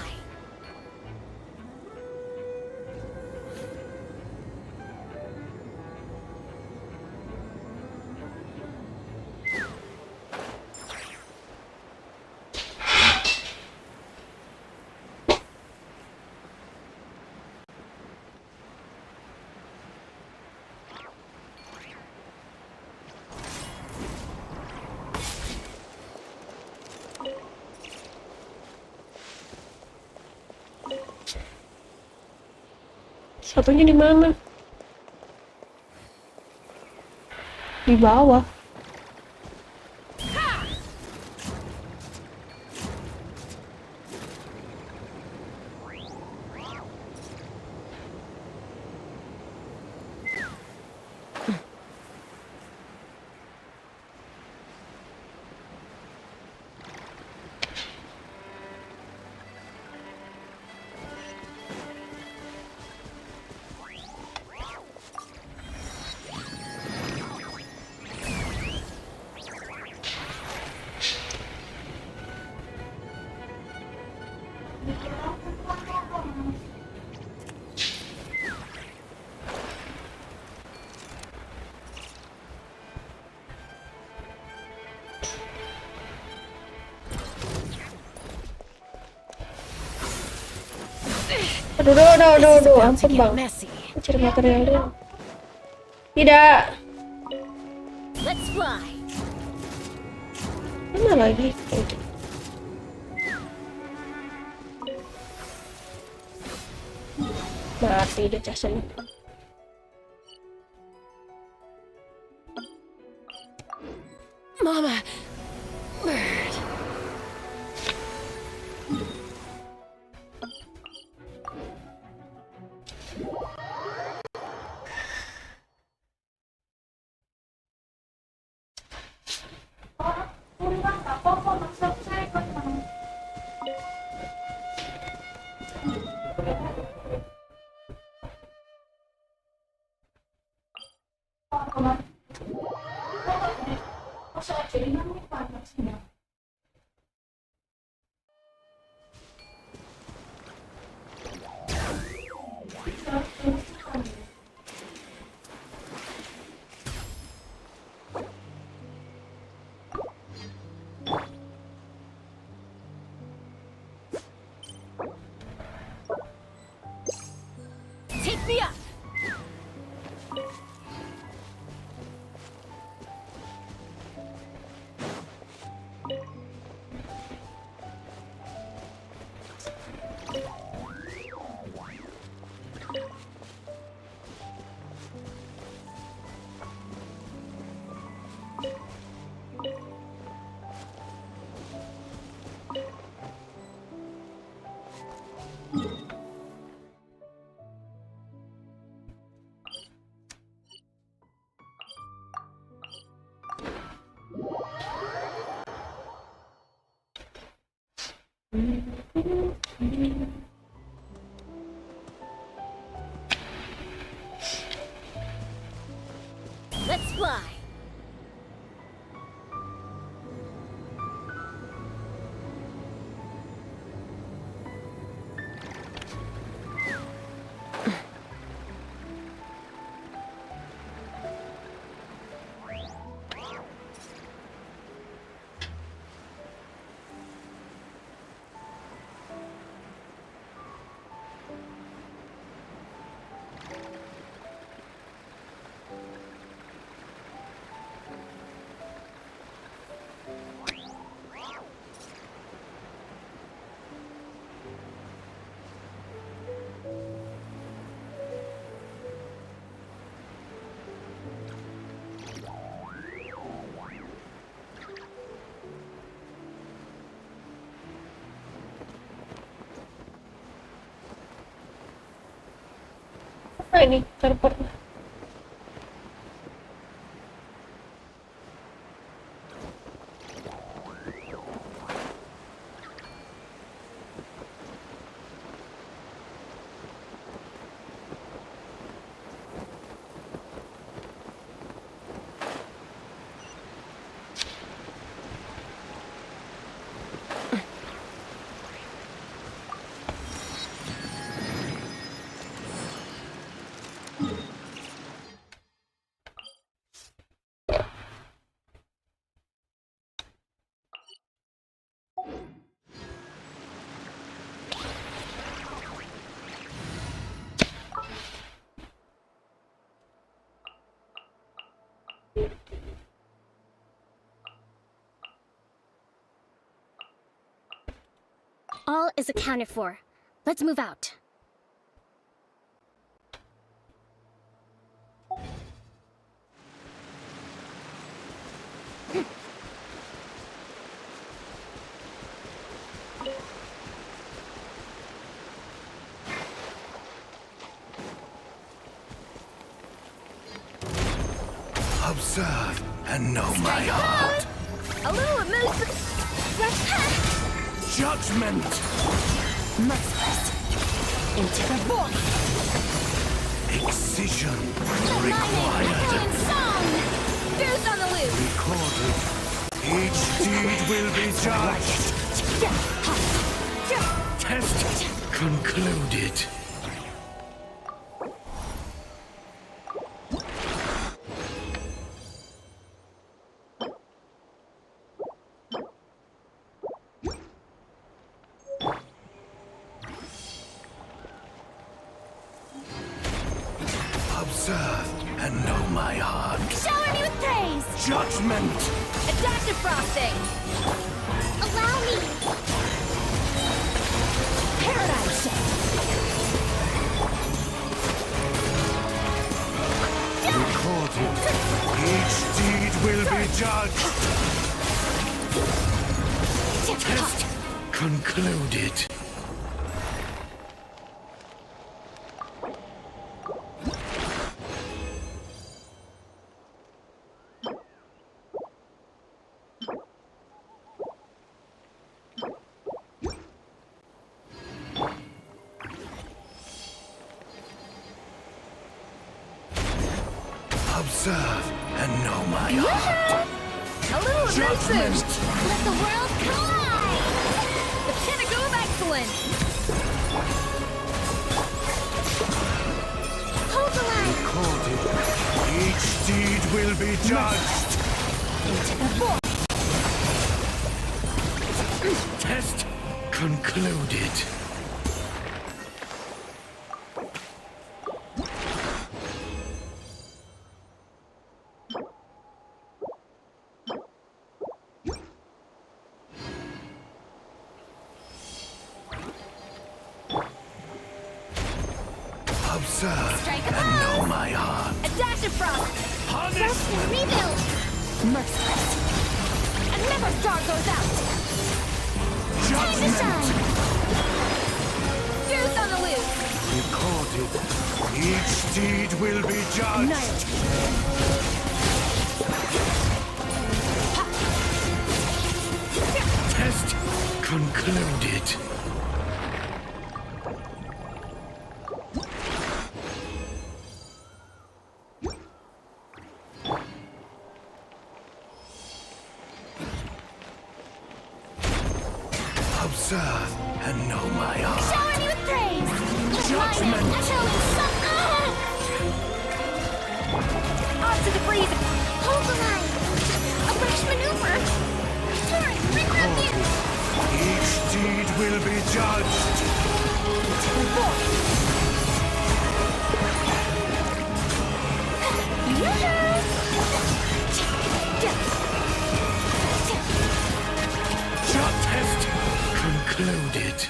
Satunya di mana? Di bawah. Aduh, ampun bang. Messy. Cari material dulu. Tidak. Let's fly. Mana lagi? Itu. Mati deh casanya. Mama. Bird. Take me up. Let's fly. Apa ini? Teleport. All is accounted for. Let's move out. Observe and know my heart. A little emotion. Judgment. Merciless. Into the void. Excision Let my name echo required. in song. Deuce on the loose. Recorded. Each deed will be judged. Test concluded. Observe and know my heart. Shower me with praise. Judgment. Adaptive frosting. Allow me. Paradigm shift. Recorded. Each deed will be judged. Test concluded. Observe and know my heart. A little Judgment. emotion. Let the world collide. The pinnacle of excellence. Hold the line. Recorded. Each deed will be judged. Into the void. Test concluded. Observe Strike a and know pose. my heart. Adaptive frost. Punishment. Rebuild. Merciless. And never star goes out. Time to shine. Judgment. Deuce on the loose. Recorded. Each deed will be judged. Night. Test concluded. Observe and know my heart. Shower me with praise. Let my Judgment. name echo in song. Off to the breeze. Hold the line. A rash maneuver. Torrent, reground the Each deed will be judged. Test concluded.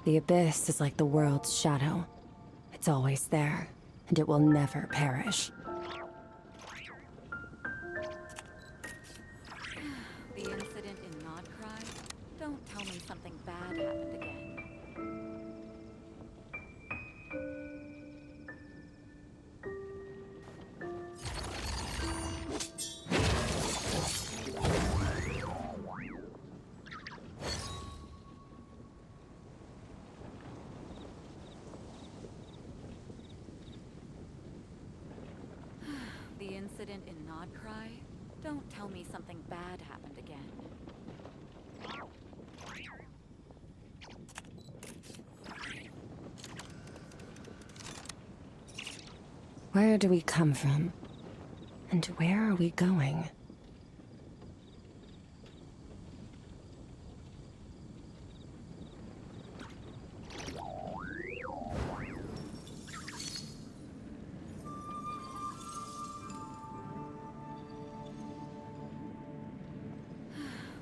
The abyss is like the world's shadow. It's always there, and it will never perish. The incident in Nodcry? Don't tell me something bad happened again. The incident in Nodcry? Don't tell me something bad happened again. Where do we come from? And where are we going?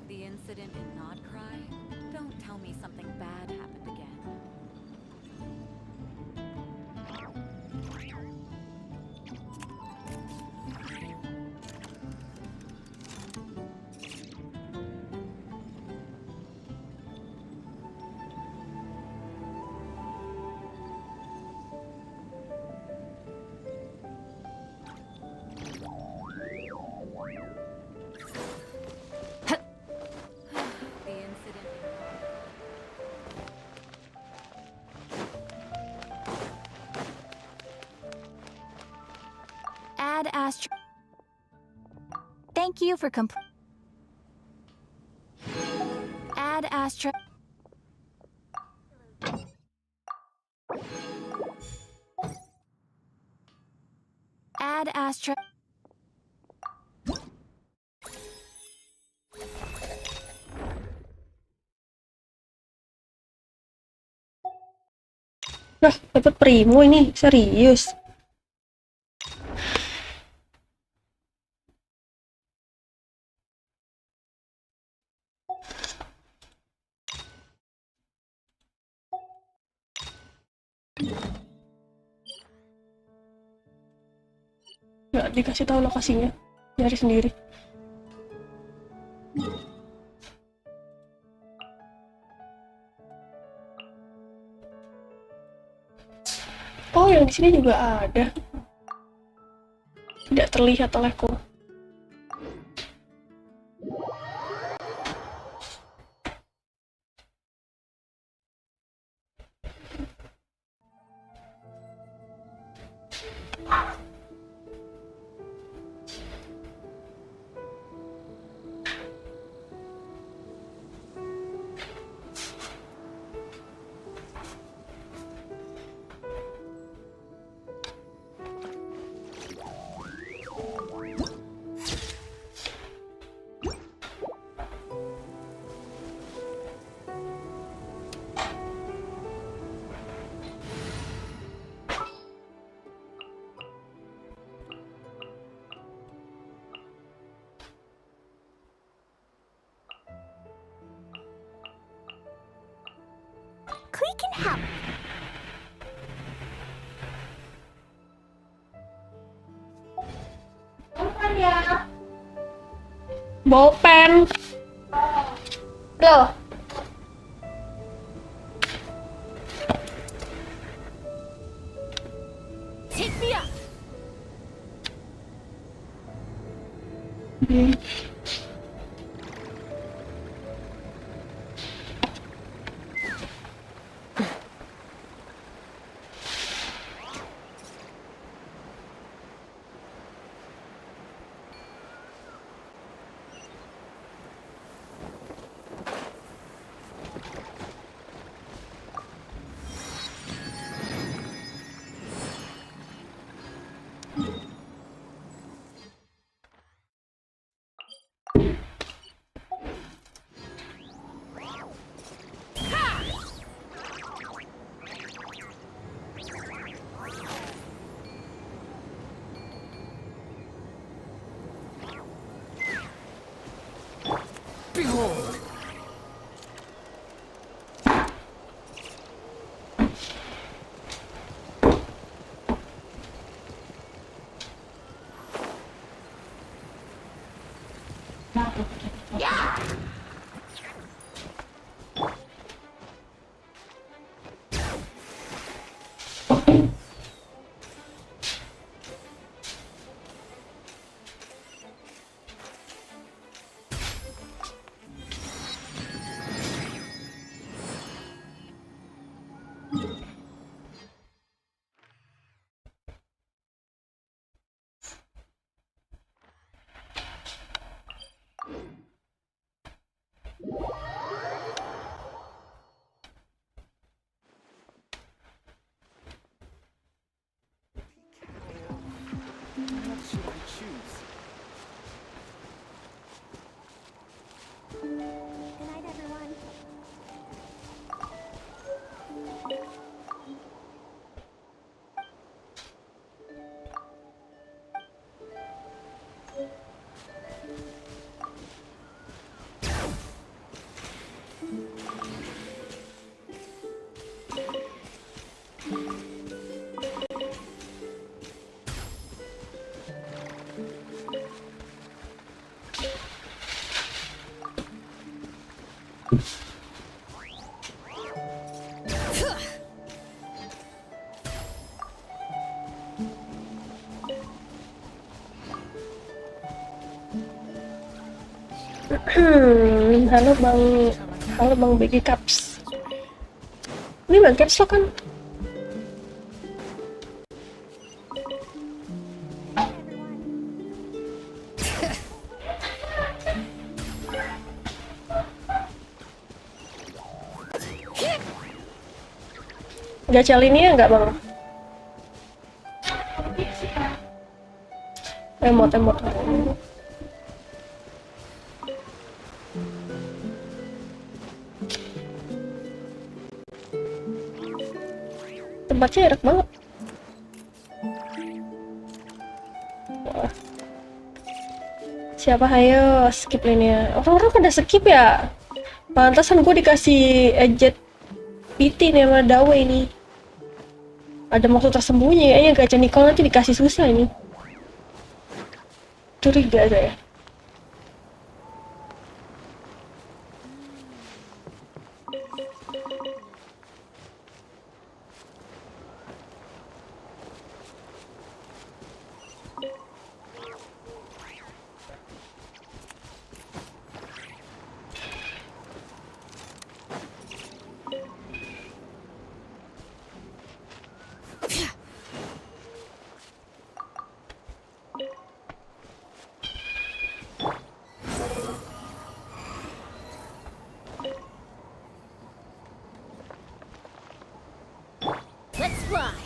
The incident in Nod Cry? Don't tell me something bad happened again. The incident in Add Astro. Thank you for Add Astro. Add Astro. Nah, dapat primo ini, serius. Nggak dikasih tahu lokasinya, nyari sendiri. Oh, yang di sini juga ada. Tidak terlihat olehku. Click and help. Bolpen. Loh. Take me up. Behold! Halo Bang, halo Bang BG Caps. Ini Bang Caps lo kan? Gacha linia enggak Bang? Emot. Tempatnya enak banget. Wah. Siapa hayo skip linia? Orang-orang pada skip ya? Pantasan gue dikasih eject PT nih sama Dawe ini. Ada maksud tersembunyi kayaknya Gacha Nicole nanti dikasih susah ini. Curiga saya. Let's fly.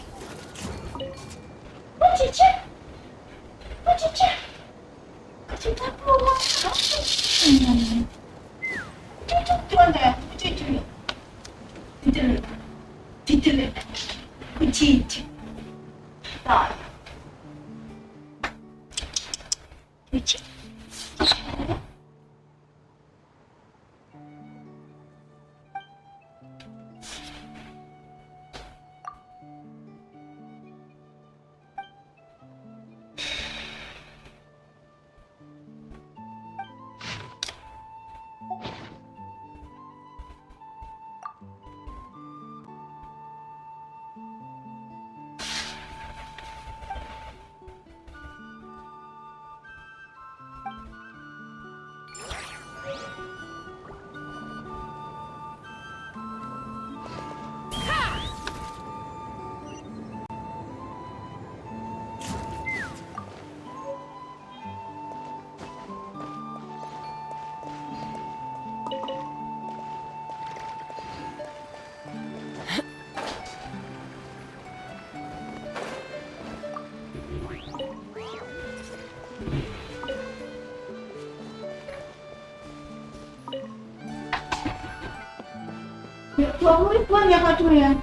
Puan ya Pak ya.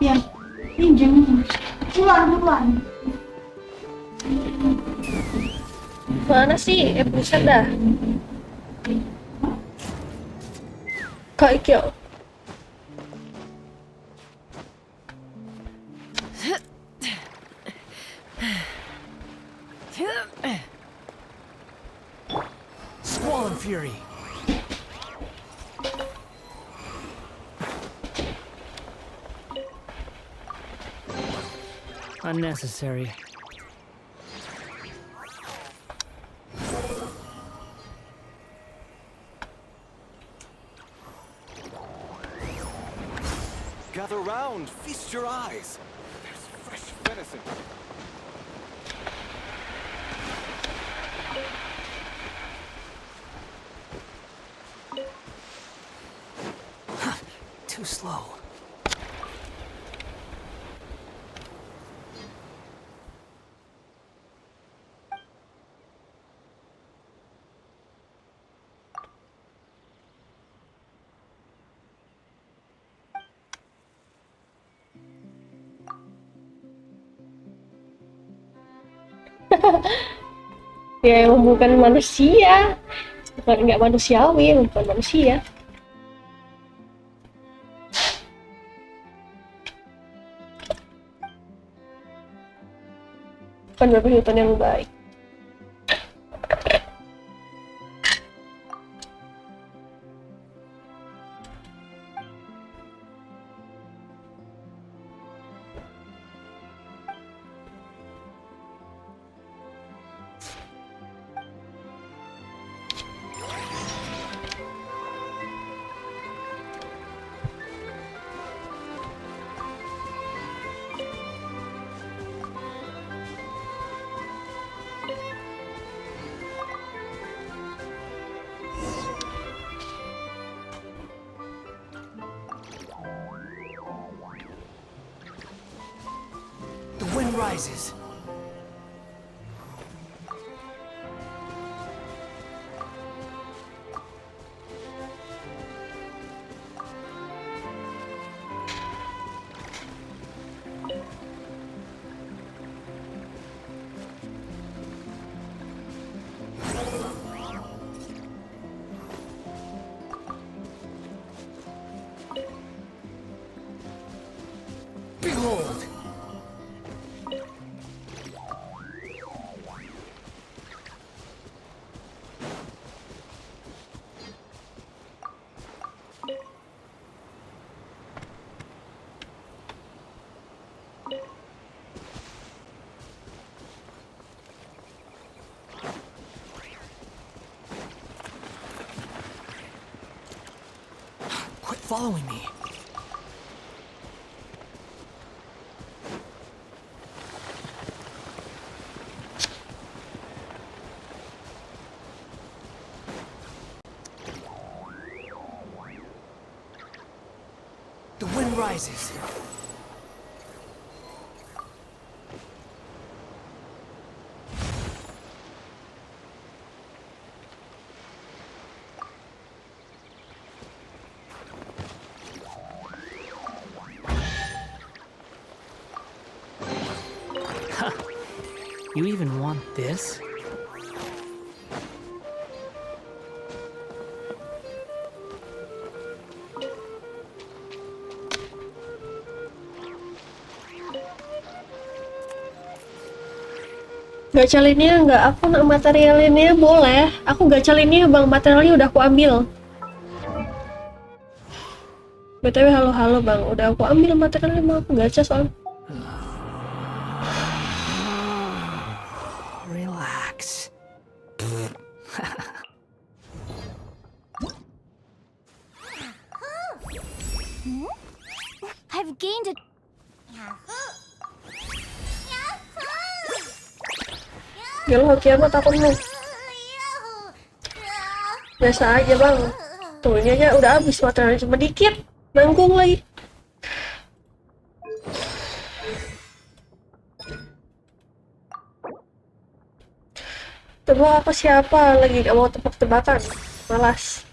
Ya, pinjam. Pulang. Mana sih? Buset dah. Kak Ikyo. Squall and Fury. Unnecessary. Gather round, feast your eyes. There's fresh venison. Too slow. Ya emang bukan manusia, bukan nggak manusiawi, bukan manusia. Bukan berkehidupan yang baik. The wind rises. Behold! Quit following me. The wind rises. Huh. You even want this? Gachalinnya nggak, aku nak materialinnya boleh. Aku gachalinnya bang, materialnya udah aku ambil. BTW halo bang, udah aku ambil materialnya, mau aku gacha soalnya. Relax. I've gained a... Ya lo kiamat aku mau. Biasa aja bang. Tuh ini aja udah habis materialnya, cuma dikit. Nanggung lagi. Tebak apa siapa lagi, gak mau tebak-tebakan. Malas.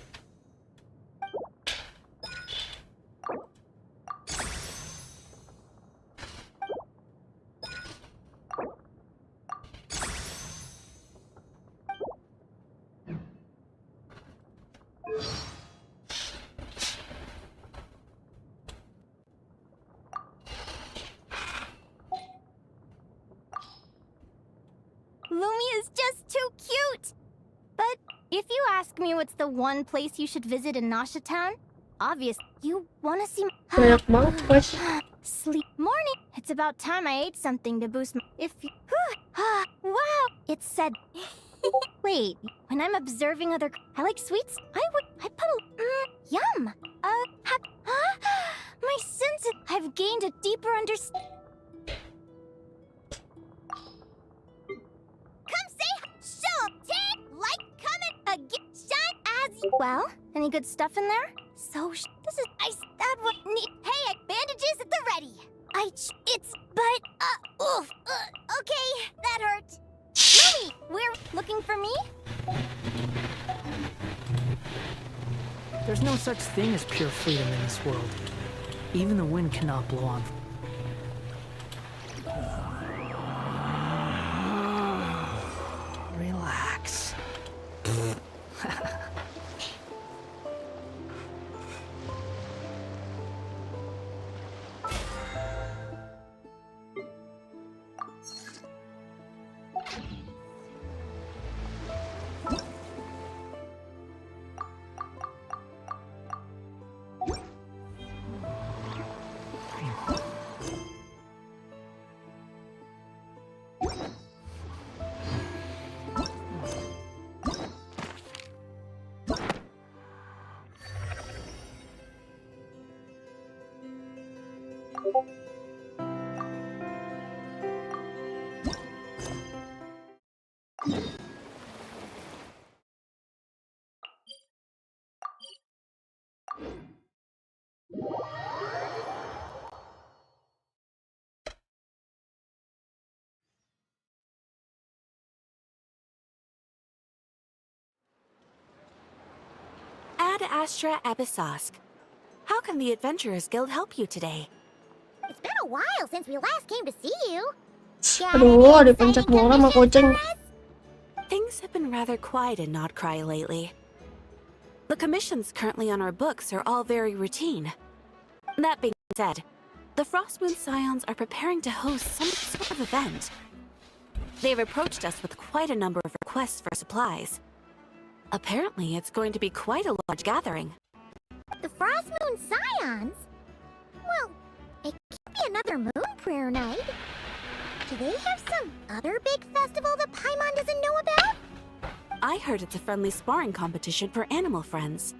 Lumi is just too cute! But if you ask me what's the one place you should visit in Nasha Town, obvious, you wanna see... Banyak banget guys. Sleep. Morning! It's about time I ate something to boost my... If you... Wow! It said... Wait, when I'm observing other... I like sweets? I put a... yum! My senses... I've gained a deeper understanding... Come say... Show 10! Like, comment, again, shine as... Well, any good stuff in there? So, this is... that would need... Hey, bandages at the ready! It's... But, oof. Okay, that hurt. Lily, we're looking for me? There's no such thing as pure freedom in this world. Even the wind cannot blow on. Relax. Astra Abyssosque. How can the Adventurers Guild help you today? It's been a while since we last came to see you. Got Aduh, any dipencet exciting bola sama commissions kucing. for us? Things have been rather quiet in Notcry lately. The commissions currently on our books are all very routine. That being said, the Frostmoon Scions are preparing to host some sort of event. They've approached us with quite a number of requests for supplies. Apparently, it's going to be quite a large gathering. The Frostmoon Scions? Well, it can't be another moon prayer night. Do they have some other big festival that Paimon doesn't know about? I heard it's a friendly sparring competition for animal friends.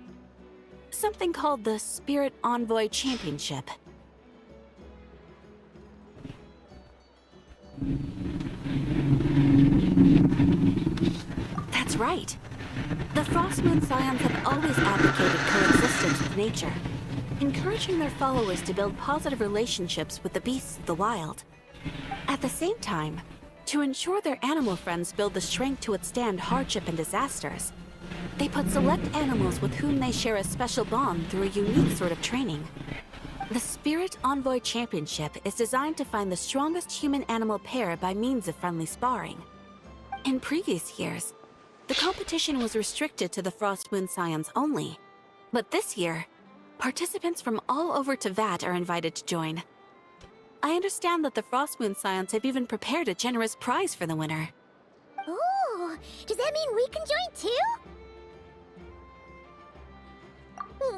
Something called the Spirit Envoy Championship. That's right. The Frostmoon Scions have always advocated coexistence with nature, encouraging their followers to build positive relationships with the beasts of the wild. At the same time, to ensure their animal friends build the strength to withstand hardship and disasters, they put select animals with whom they share a special bond through a unique sort of training. The Spirit Envoy Championship is designed to find the strongest human-animal pair by means of friendly sparring. In previous years, the competition was restricted to the Frostmoon Scions only. But this year, participants from all over Teyvat are invited to join. I understand that the Frostmoon Scions have even prepared a generous prize for the winner. Ooh, does that mean we can join too?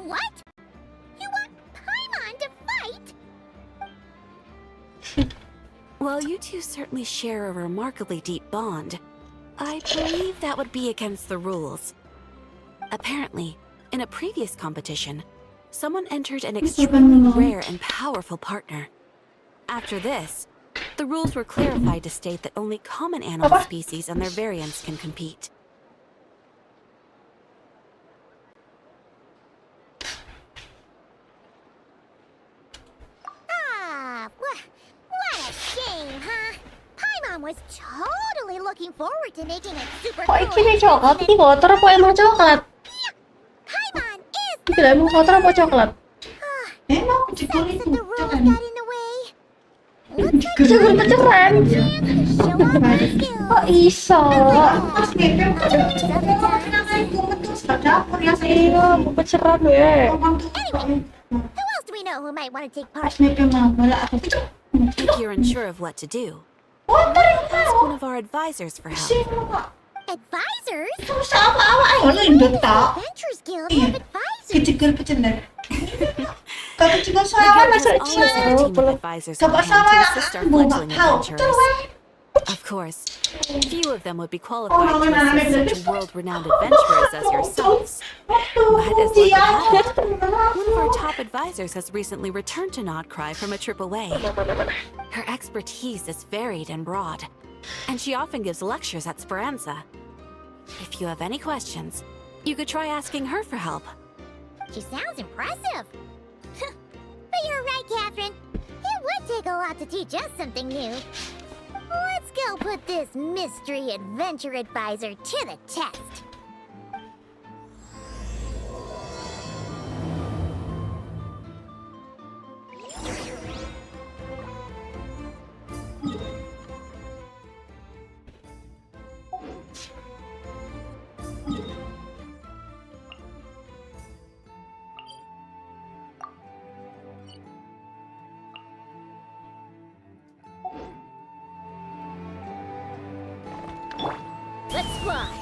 What? You want Paimon to fight? While you two certainly share a remarkably deep bond, I believe that would be against the rules. Apparently, in a previous competition, someone entered an extremely rare and powerful partner. After this, the rules were clarified to state that only common animal species and their variants can compete. Ah, what a shame, huh? Paimon was totally looking forward to making a super Kok cool iki coklat? Ini kotor apa emang coklat? Paimon is Tidak emang kotor apa coklat? Emang sucks jebol that itu the rules jangan. got in the way. Looks like Jebol pecahan. chance to show off our skills. Kok iso? Pas ngepel ke dapur ya saya. Iya, mau pecahan ya. Who else do we know who might want to take Pas part? ngepel malah aku tuh. If you're unsure of what to do, ask one of our advisors for help. Advisors? Sama awak ayo lindut tak. Adventures Guild Iya. have advisors. Kecil pecendar. Kalau juga The saya guild masuk has always had a team of advisors on Coba hand to sama assist our buat fledgling tahu. adventurers. Of course, few of them would be qualified to assist such world-renowned adventurers as yourselves. But as luck would have it, one of our top advisors has recently returned to Notcry from a trip away. Her expertise is varied and broad, and she often gives lectures at Speranza. If you have any questions, you could try asking her for help. She sounds impressive. But you're right, Catherine. It would take a lot to teach us something new. Let's go put this mystery adventure advisor to the test. Let's fly.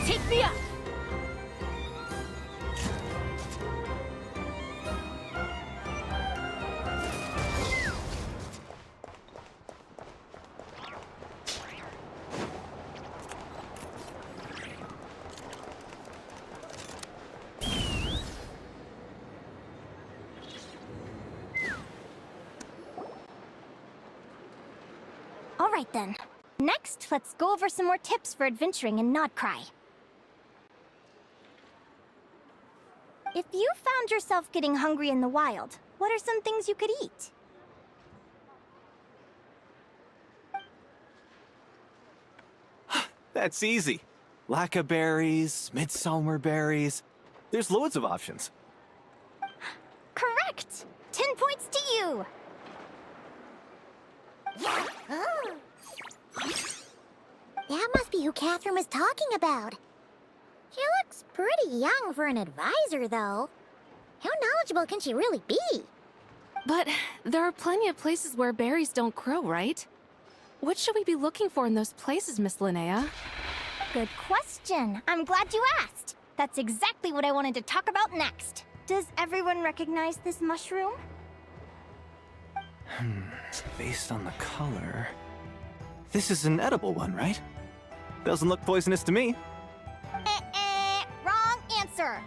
Take me up! Alright then. Next, let's go over some more tips for adventuring in Nodcry. If you found yourself getting hungry in the wild, what are some things you could eat? That's easy. Lacca berries, midsummer berries. There's loads of options. Correct! 10 points to you! Oh. That must be who Catherine was talking about. She looks pretty young for an advisor, though. How knowledgeable can she really be? But there are plenty of places where berries don't grow, right? What should we be looking for in those places, Miss Linnea? Good question. I'm glad you asked. That's exactly what I wanted to talk about next. Does everyone recognize this mushroom? Based on the color... This is an edible one, right? Doesn't look poisonous to me. Wrong answer.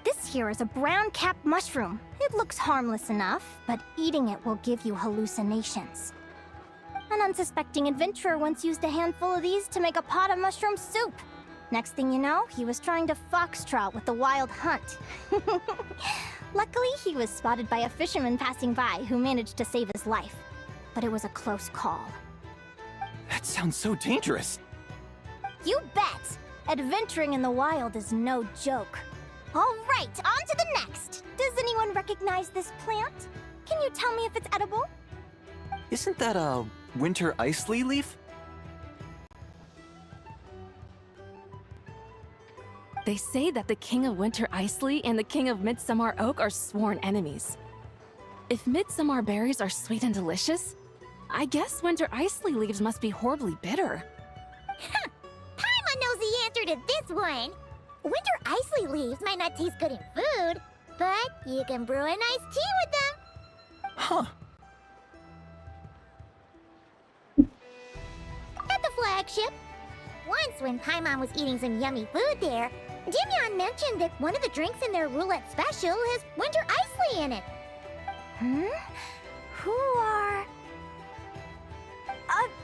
This here is a brown cap mushroom. It looks harmless enough, but eating it will give you hallucinations. An unsuspecting adventurer once used a handful of these to make a pot of mushroom soup. Next thing you know, he was trying to foxtrot with the wild hunt. Luckily, he was spotted by a fisherman passing by who managed to save his life. But it was a close call. That sounds so dangerous. You bet! Adventuring in the wild is no joke. All right, on to the next. Does anyone recognize this plant? Can you tell me if it's edible? Isn't that a winter ice leaf? They say that the King of Winter Isley and the King of Midsummer Oak are sworn enemies. If midsummer berries are sweet and delicious, I guess winter isley leaves must be horribly bitter. Paimon knows the answer to this one. Winter isley leaves might not taste good in food, but you can brew a nice tea with them. Huh. At the flagship. Once when Paimon was eating some yummy food there, Dimyon mentioned that one of the drinks in their roulette special has winter isley in it. Who are...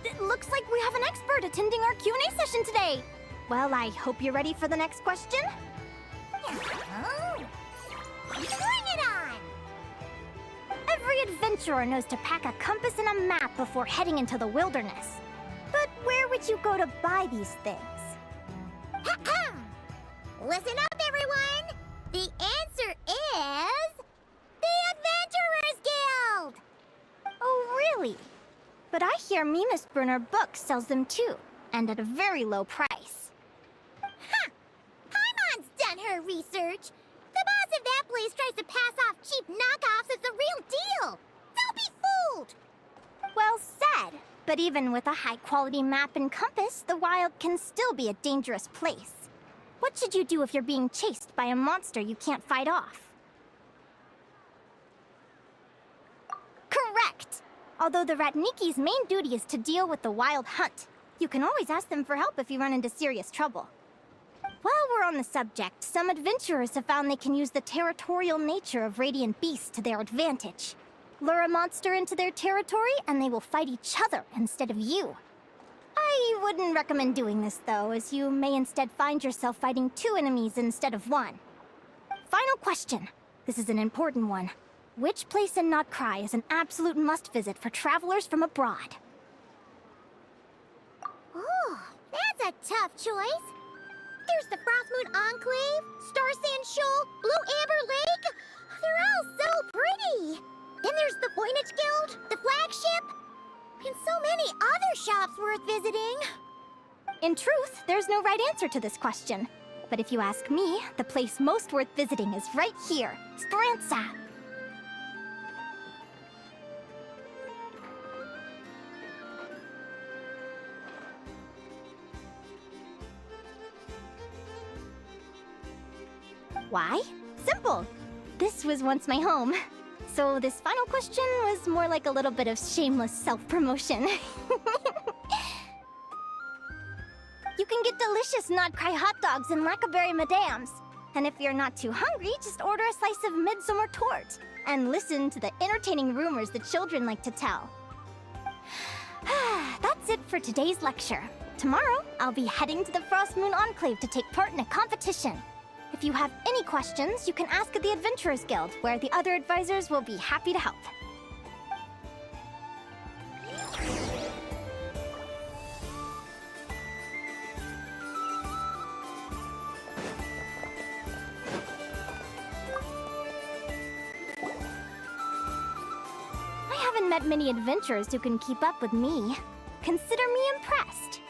it looks like we have an expert attending our Q&A session today. Well, I hope you're ready for the next question. Oh. Bring it on! Every adventurer knows to pack a compass and a map before heading into the wilderness. But where would you go to buy these things? Listen up, everyone! The answer is... the Adventurers Guild! Oh, really? But I hear Mimas Brunner Books sells them too, and at a very low price. Paimon's done her research. The boss of that place tries to pass off cheap knockoffs as the real deal. Don't be fooled! Well said. But even with a high-quality map and compass, the wild can still be a dangerous place. What should you do if you're being chased by a monster you can't fight off? Correct! Although the Ratniki's main duty is to deal with the wild hunt, you can always ask them for help if you run into serious trouble. While we're on the subject, some adventurers have found they can use the territorial nature of radiant beasts to their advantage. Lure a monster into their territory, and they will fight each other instead of you. I wouldn't recommend doing this, though, as you may instead find yourself fighting two enemies instead of one. Final question. This is an important one. Which place in Nodcry is an absolute must-visit for travelers from abroad? Oh, that's a tough choice. There's the Frostmoon Enclave, Star Sand Shoal, Blue Amber Lake. They're all so pretty. Then there's the Voynich Guild, the flagship, and so many other shops worth visiting. In truth, there's no right answer to this question. But if you ask me, the place most worth visiting is right here, Speranza. Why? Simple. This was once my home. So this final question was more like a little bit of shameless self-promotion. You can get delicious Nodcry hot dogs and Lackaberry Madams. And if you're not too hungry, just order a slice of midsummer tort and listen to the entertaining rumors the children like to tell. That's it for today's lecture. Tomorrow, I'll be heading to the Frost Moon Enclave to take part in a competition. If you have any questions, you can ask at the Adventurers Guild, where the other advisors will be happy to help. I haven't met many adventurers who can keep up with me. Consider me impressed.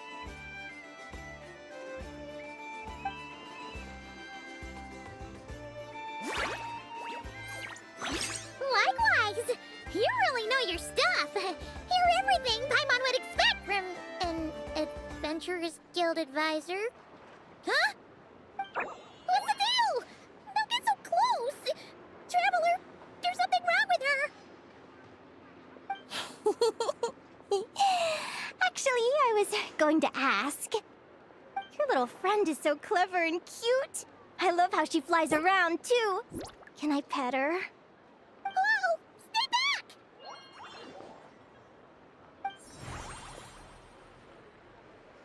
Likewise! You really know your stuff. You're everything Paimon would expect from an Adventurers Guild advisor. Huh? What's the deal? Don't get so close! Traveler, there's something wrong with her! Actually, I was going to ask. Your little friend is so clever and cute. I love how she flies around, too. Can I pet her? Whoa! Stay back!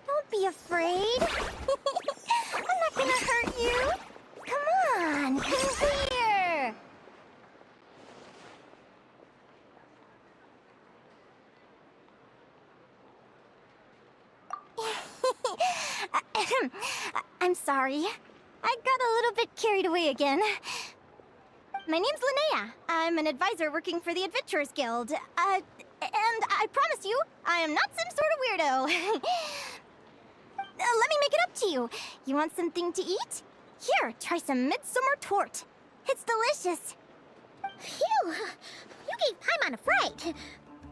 Don't be afraid. I'm not gonna hurt you. Come on, come here. I'm sorry. I got a little bit carried away again. My name's Linnea. I'm an advisor working for the Adventurers Guild. And I promise you, I am not some sort of weirdo. Let me make it up to you. You want something to eat? Here, try some midsummer tort. It's delicious. Phew! You gave Paimon a fright.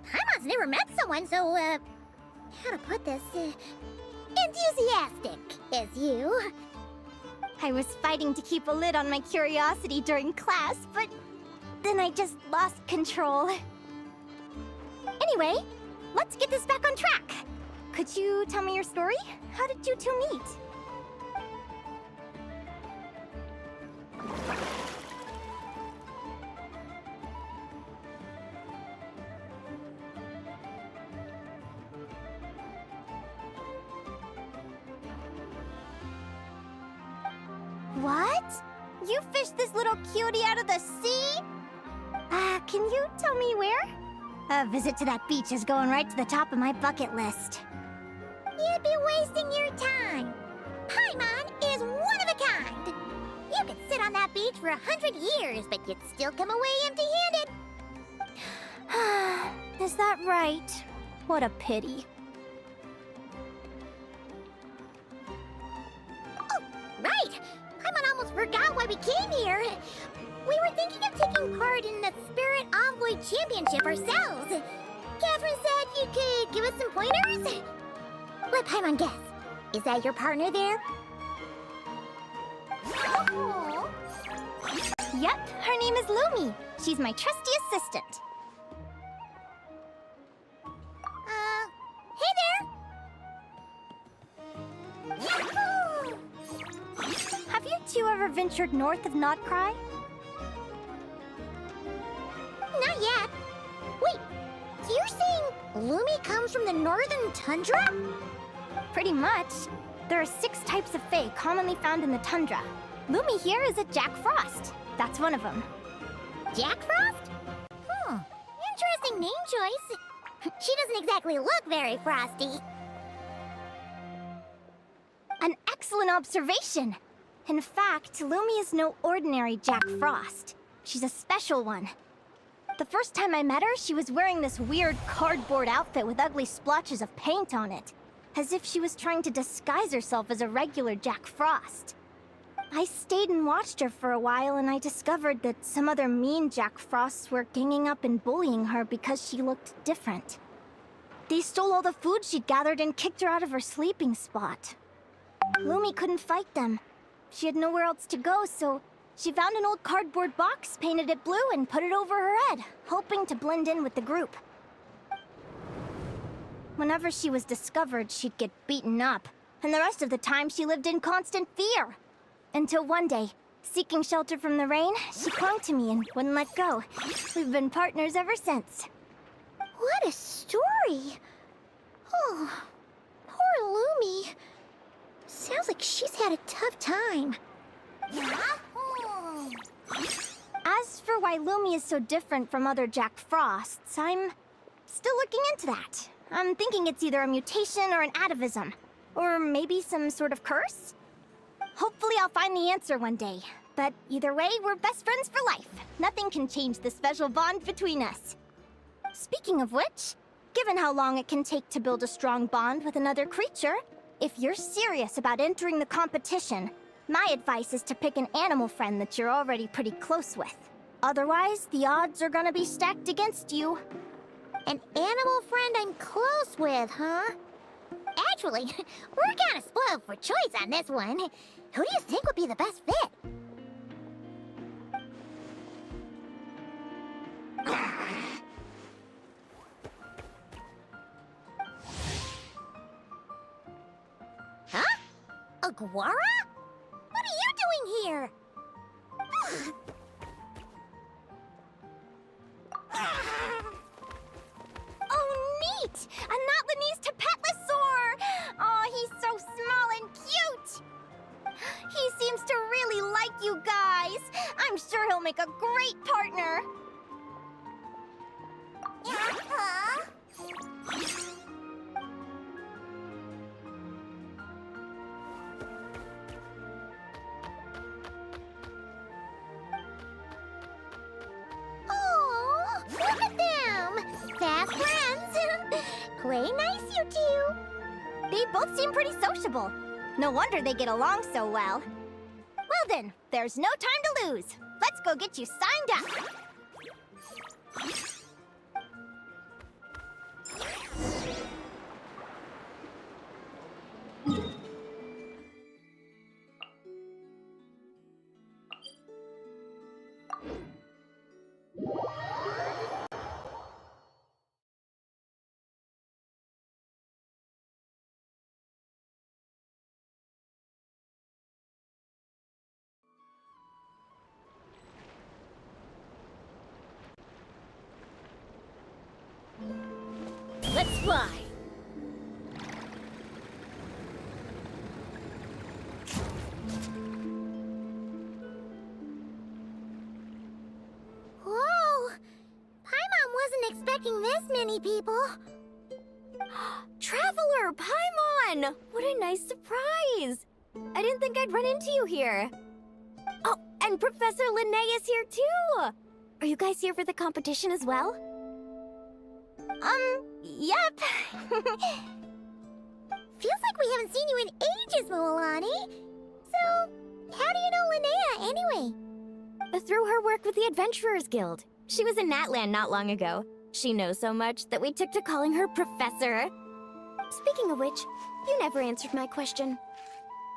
Paimon's never met someone so, how to put this, enthusiastic as you. I was fighting to keep a lid on my curiosity during class, but then I just lost control. Anyway, let's get this back on track. Could you tell me your story? How did you two meet? What? You fished this little cutie out of the sea? Can you tell me where? A visit to that beach is going right to the top of my bucket list. You'd be wasting your time. Paimon is one of a kind. You could sit on that beach for 100 years, but you'd still come away empty-handed. Is that right? What a pity. Oh, right! Paimon almost forgot why we came here. We were thinking of taking part in the Spirit Envoy Championship ourselves. Catherine said you could give us some pointers? Let Paimon guess. Is that your partner there? Oh. Yep, her name is Lumi. She's my trusty assistant. Hey there! Yahoo! Have you two ever ventured north of Notcry? Not yet. Wait, you're saying Lumi comes from the northern tundra? Pretty much. There are 6 types of fae commonly found in the tundra. Lumi here is a Jack Frost. That's one of them. Jack Frost? Interesting name choice. She doesn't exactly look very frosty. An excellent observation. In fact, Lumi is no ordinary Jack Frost. She's a special one. The first time I met her, she was wearing this weird cardboard outfit with ugly splotches of paint on it, as if she was trying to disguise herself as a regular Jack Frost. I stayed and watched her for a while, and I discovered that some other mean Jack Frosts were ganging up and bullying her because she looked different. They stole all the food she'd gathered and kicked her out of her sleeping spot. Lumi couldn't fight them. She had nowhere else to go, so she found an old cardboard box, painted it blue, and put it over her head, hoping to blend in with the group. Whenever she was discovered, she'd get beaten up, and the rest of the time she lived in constant fear. Until one day, Seeking shelter from the rain, she clung to me and wouldn't let go. We've been partners ever since. What a story! Oh, poor Lumi. Sounds like she's had a tough time. As for why Lumi is so different from other Jack Frosts, I'm still looking into that. I'm thinking it's either a mutation or an atavism. Or maybe some sort of curse? Hopefully I'll find the answer one day. But either way, we're best friends for life. Nothing can change the special bond between us. Speaking of which, given how long it can take to build a strong bond with another creature, if you're serious about entering the competition, my advice is to pick an animal friend that you're already pretty close with. Otherwise, the odds are gonna be stacked against you. An animal friend I'm close with, huh? Actually, we're kinda spoiled for choice on this one. Who do you think would be the best fit? Huh? Aguara? What are you doing here? Oh, neat! A Notlanese Tapetlosaur! Oh, he's so small and cute! He seems to really like you guys. I'm sure he'll make a great partner. Oh, look at them! Fast friends! Play nice, you two! They both seem pretty sociable. No wonder they get along so well. Well then, there's no time to lose. Let's go get you signed up. Let's fly! Whoa! Paimon wasn't expecting this many people. Traveler, Paimon! What a nice surprise! I didn't think I'd run into you here. Oh, and Professor Linnea is here too! Are you guys here for the competition as well? Yep. Feels like we haven't seen you in ages, Moalani. So, how do you know Linnea anyway? Through her work with the Adventurers Guild. She was in Natland not long ago. She knows so much that we took to calling her Professor. Speaking of which, you never answered my question.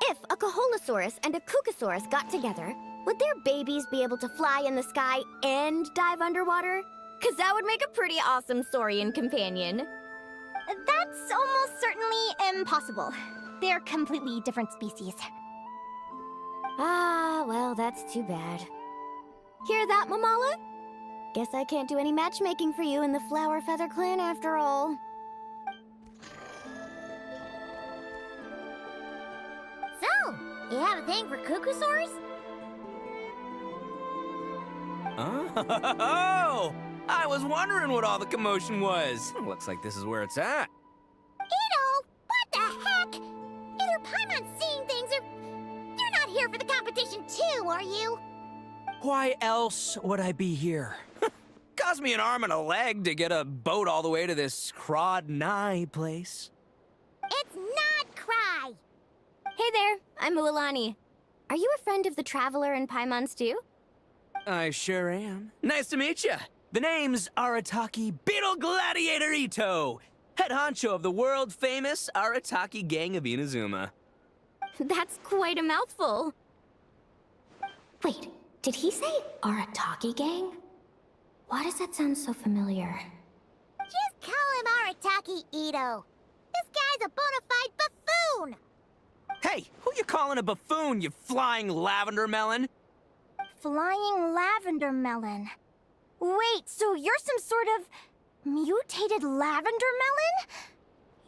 If a Kaholosaurus and a Kukasaurus got together, would their babies be able to fly in the sky and dive underwater? 'Cause that would make a pretty awesome saurian companion. That's almost certainly impossible. They're completely different species. Ah, well, that's too bad. Hear that, Mamala? Guess I can't do any matchmaking for you in the Flower Feather Clan after all. So, you have a thing for Kukusaurs? Oh! I was wondering what all the commotion was. Looks like this is where it's at. Ito, what the heck? Either Paimon's seeing things or... You're not here for the competition too, are you? Why else would I be here? Cost me an arm and a leg to get a boat all the way to this Crod Nye place. It's not Cry. Hey there, I'm Mualani. Are you a friend of the Traveler and Paimon's too? I sure am. Nice to meet you. The name's Arataki Beetle Gladiator Ito, head honcho of the world-famous Arataki Gang of Inazuma. That's quite a mouthful. Wait, did he say Arataki Gang? Why does that sound so familiar? Just call him Arataki Ito. This guy's a bona fide buffoon. Hey, who you calling a buffoon, you flying lavender melon? flying lavender melon. Wait, so you're some sort of mutated lavender melon?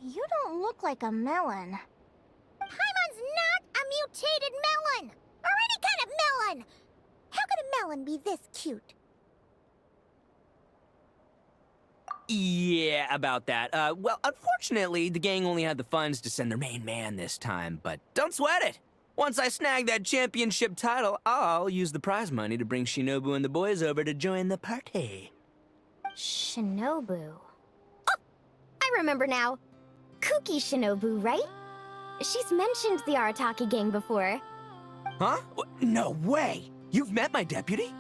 You don't look like a melon. Paimon's not a mutated melon! Or any kind of melon! How could a melon be this cute? Yeah, about that. Well, unfortunately, the gang only had the funds to send their main man this time, but don't sweat it! Once I snag that championship title, I'll use the prize money to bring Shinobu and the boys over to join the party. Shinobu. Oh! I remember now. Kuki Shinobu, right? She's mentioned the Arataki gang before. Huh? No way! You've met my deputy?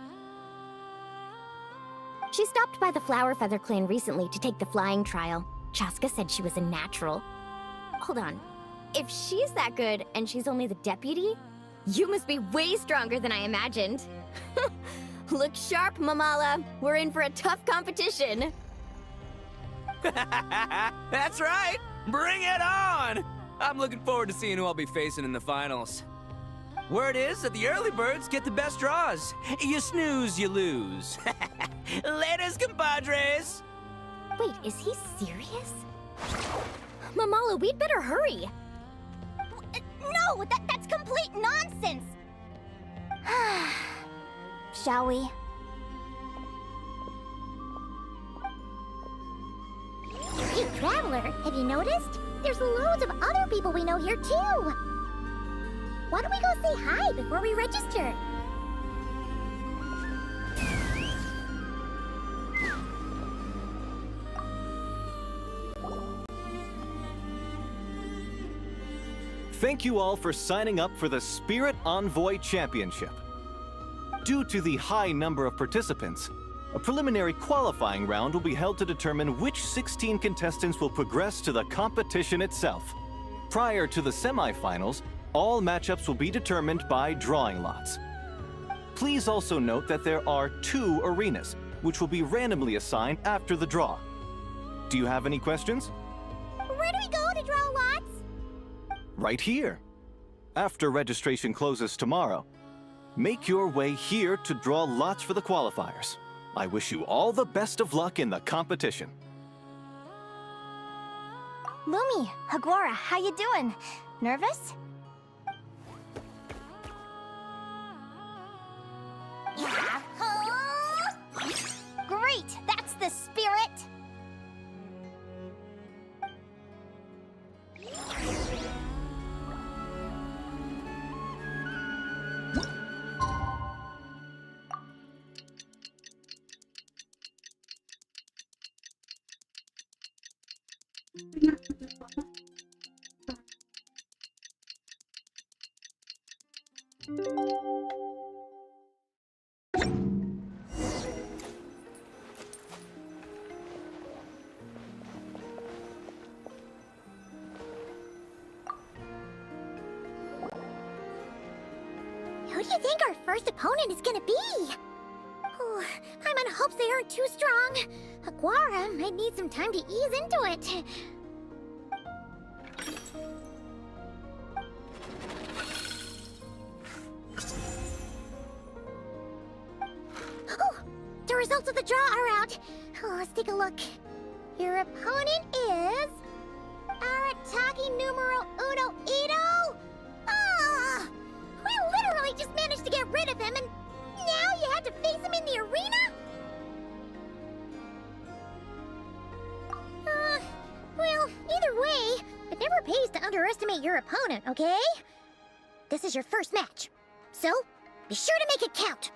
She stopped by the Flower Feather clan recently to take the flying trial. Chaska said she was a natural. Hold on. If she's that good and she's only the deputy, you must be way stronger than I imagined. Look sharp, Mamala. We're in for a tough competition. That's right! Bring it on! I'm looking forward to seeing who I'll be facing in the finals. Word is that the early birds get the best draws. You snooze, you lose. Laters, compadres! Wait, is he serious? Mamala, we'd better hurry. No, that's complete nonsense! Shall we? Hey, Traveler, have you noticed? There's loads of other people we know here, too! Why don't we go say hi before we register? Thank you all for signing up for the Spirit Envoy Championship. Due to the high number of participants, a preliminary qualifying round will be held to determine which 16 contestants will progress to the competition itself. Prior to the semifinals, all matchups will be determined by drawing lots. Please also note that there are 2 arenas, which will be randomly assigned after the draw. Do you have any questions? Where do we go to draw lots? Right here. After registration closes tomorrow, make your way here to draw lots for the qualifiers. I wish you all the best of luck in the competition. Lumi, Haguara, how you doing? Nervous? Yeah. Great, that's the spirit! Who do you think our first opponent is gonna be? Oh, Paimon hopes they aren't too strong. Haguara might need some time to ease into it. Oh, the results of the draw are out. Oh, let's take a look. Your opponent is... Arataki numero uno Ito? Ah! We literally just managed to get rid of him, and now you have to face him in the arena? Well, either way, it never pays to underestimate your opponent, okay? This is your first match, so be sure to make it count.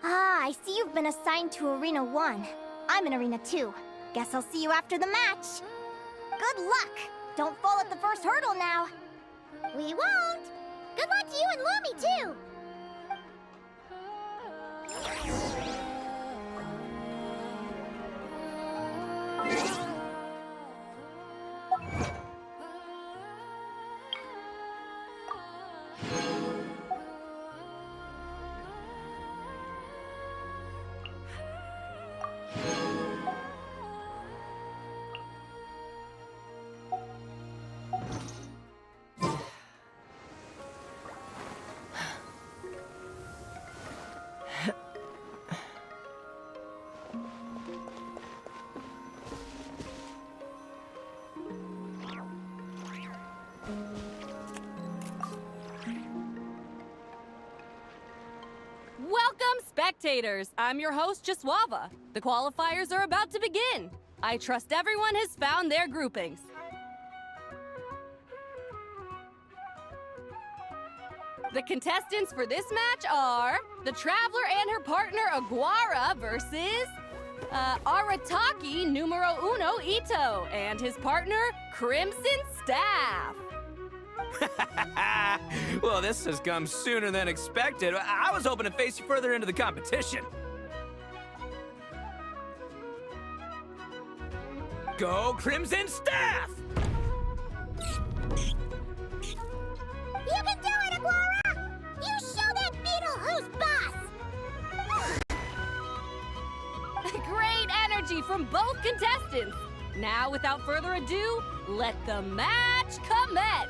Ah, I see you've been assigned to Arena 1. I'm in Arena 2. Guess I'll see you after the match. Good luck! Don't fall at the first hurdle now. We won't! Good luck to you and Lumi, too! spectators, I'm your host, Jaswava. The qualifiers are about to begin. I trust everyone has found their groupings. The contestants for this match are the Traveler and her partner Aguara versus Arataki numero uno Ito and his partner Crimson Staff. Well, this has come sooner than expected. I was hoping to face you further into the competition. Go Crimson Staff! You can do it, Aguara! You show that beetle who's boss! Great energy from both contestants. Now, without further ado, let the match commence.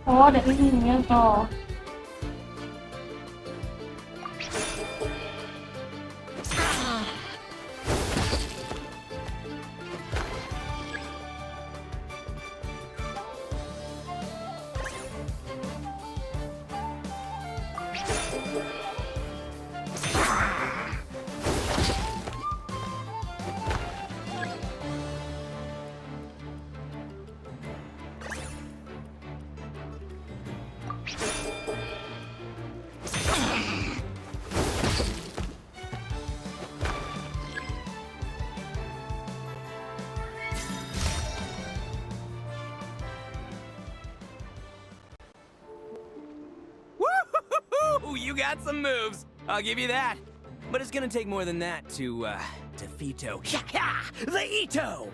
Oh, ada ininya toh. Woo! You got some moves. I'll give you that. But it's gonna take more than that to defeat the Ito.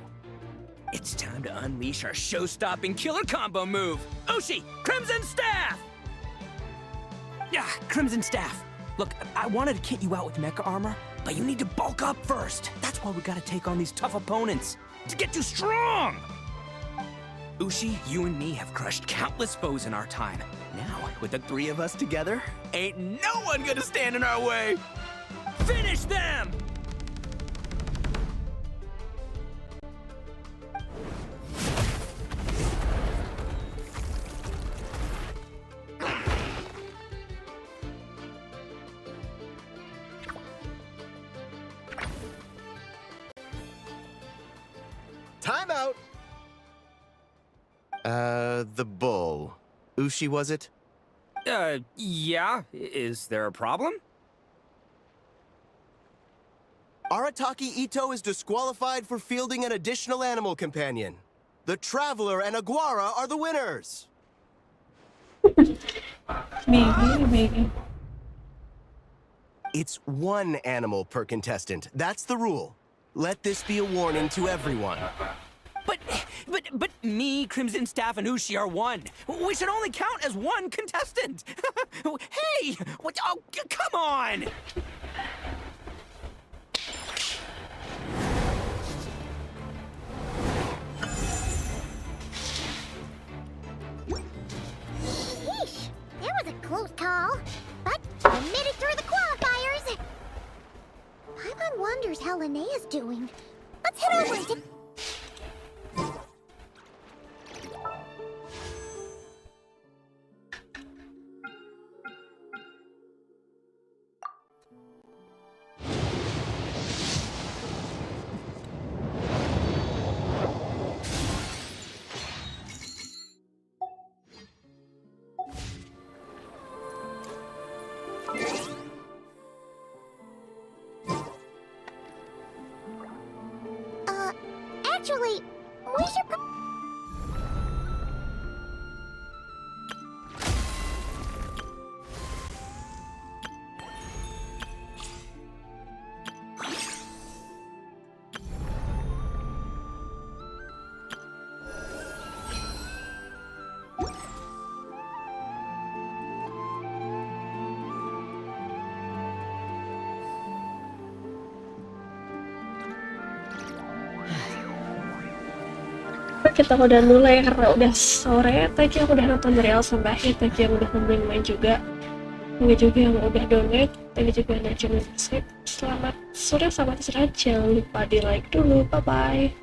It's time to unleash our show-stopping killer combo move. Ushi, Crimson Staff! Yeah, Crimson Staff. Look, I wanted to kit you out with mecha armor, but you need to bulk up first. That's why we gotta take on these tough opponents to get you strong. Ushi, you and me have crushed countless foes in our time. Now, with the three of us together, ain't no one gonna stand in our way. Finish them! Time out! The bull. Ushi, was it? Yeah. Is there a problem? Arataki Ito is disqualified for fielding an additional animal companion. The Traveler and Aguara are the winners! Maybe. It's one animal per contestant. That's the rule. Let this be a warning to everyone. But me, Crimson Staff, and Ushi are one. We should only count as one contestant. Hey, what? Oh, come on! Yeesh, that was a close call. But we made it through the qualifiers. Paimon wonders how Linnea's doing. Let's head over and take... Actually, we should... Kita udah mulai karena udah sore. Thank you yang udah nonton dari awal sampai akhir. Thank you yang udah nemenin main juga. Thank you juga yang udah donate. Thank you juga yang udah subscribe. Selamat sore, selamat istirahat. Jangan lupa di like dulu. Bye bye.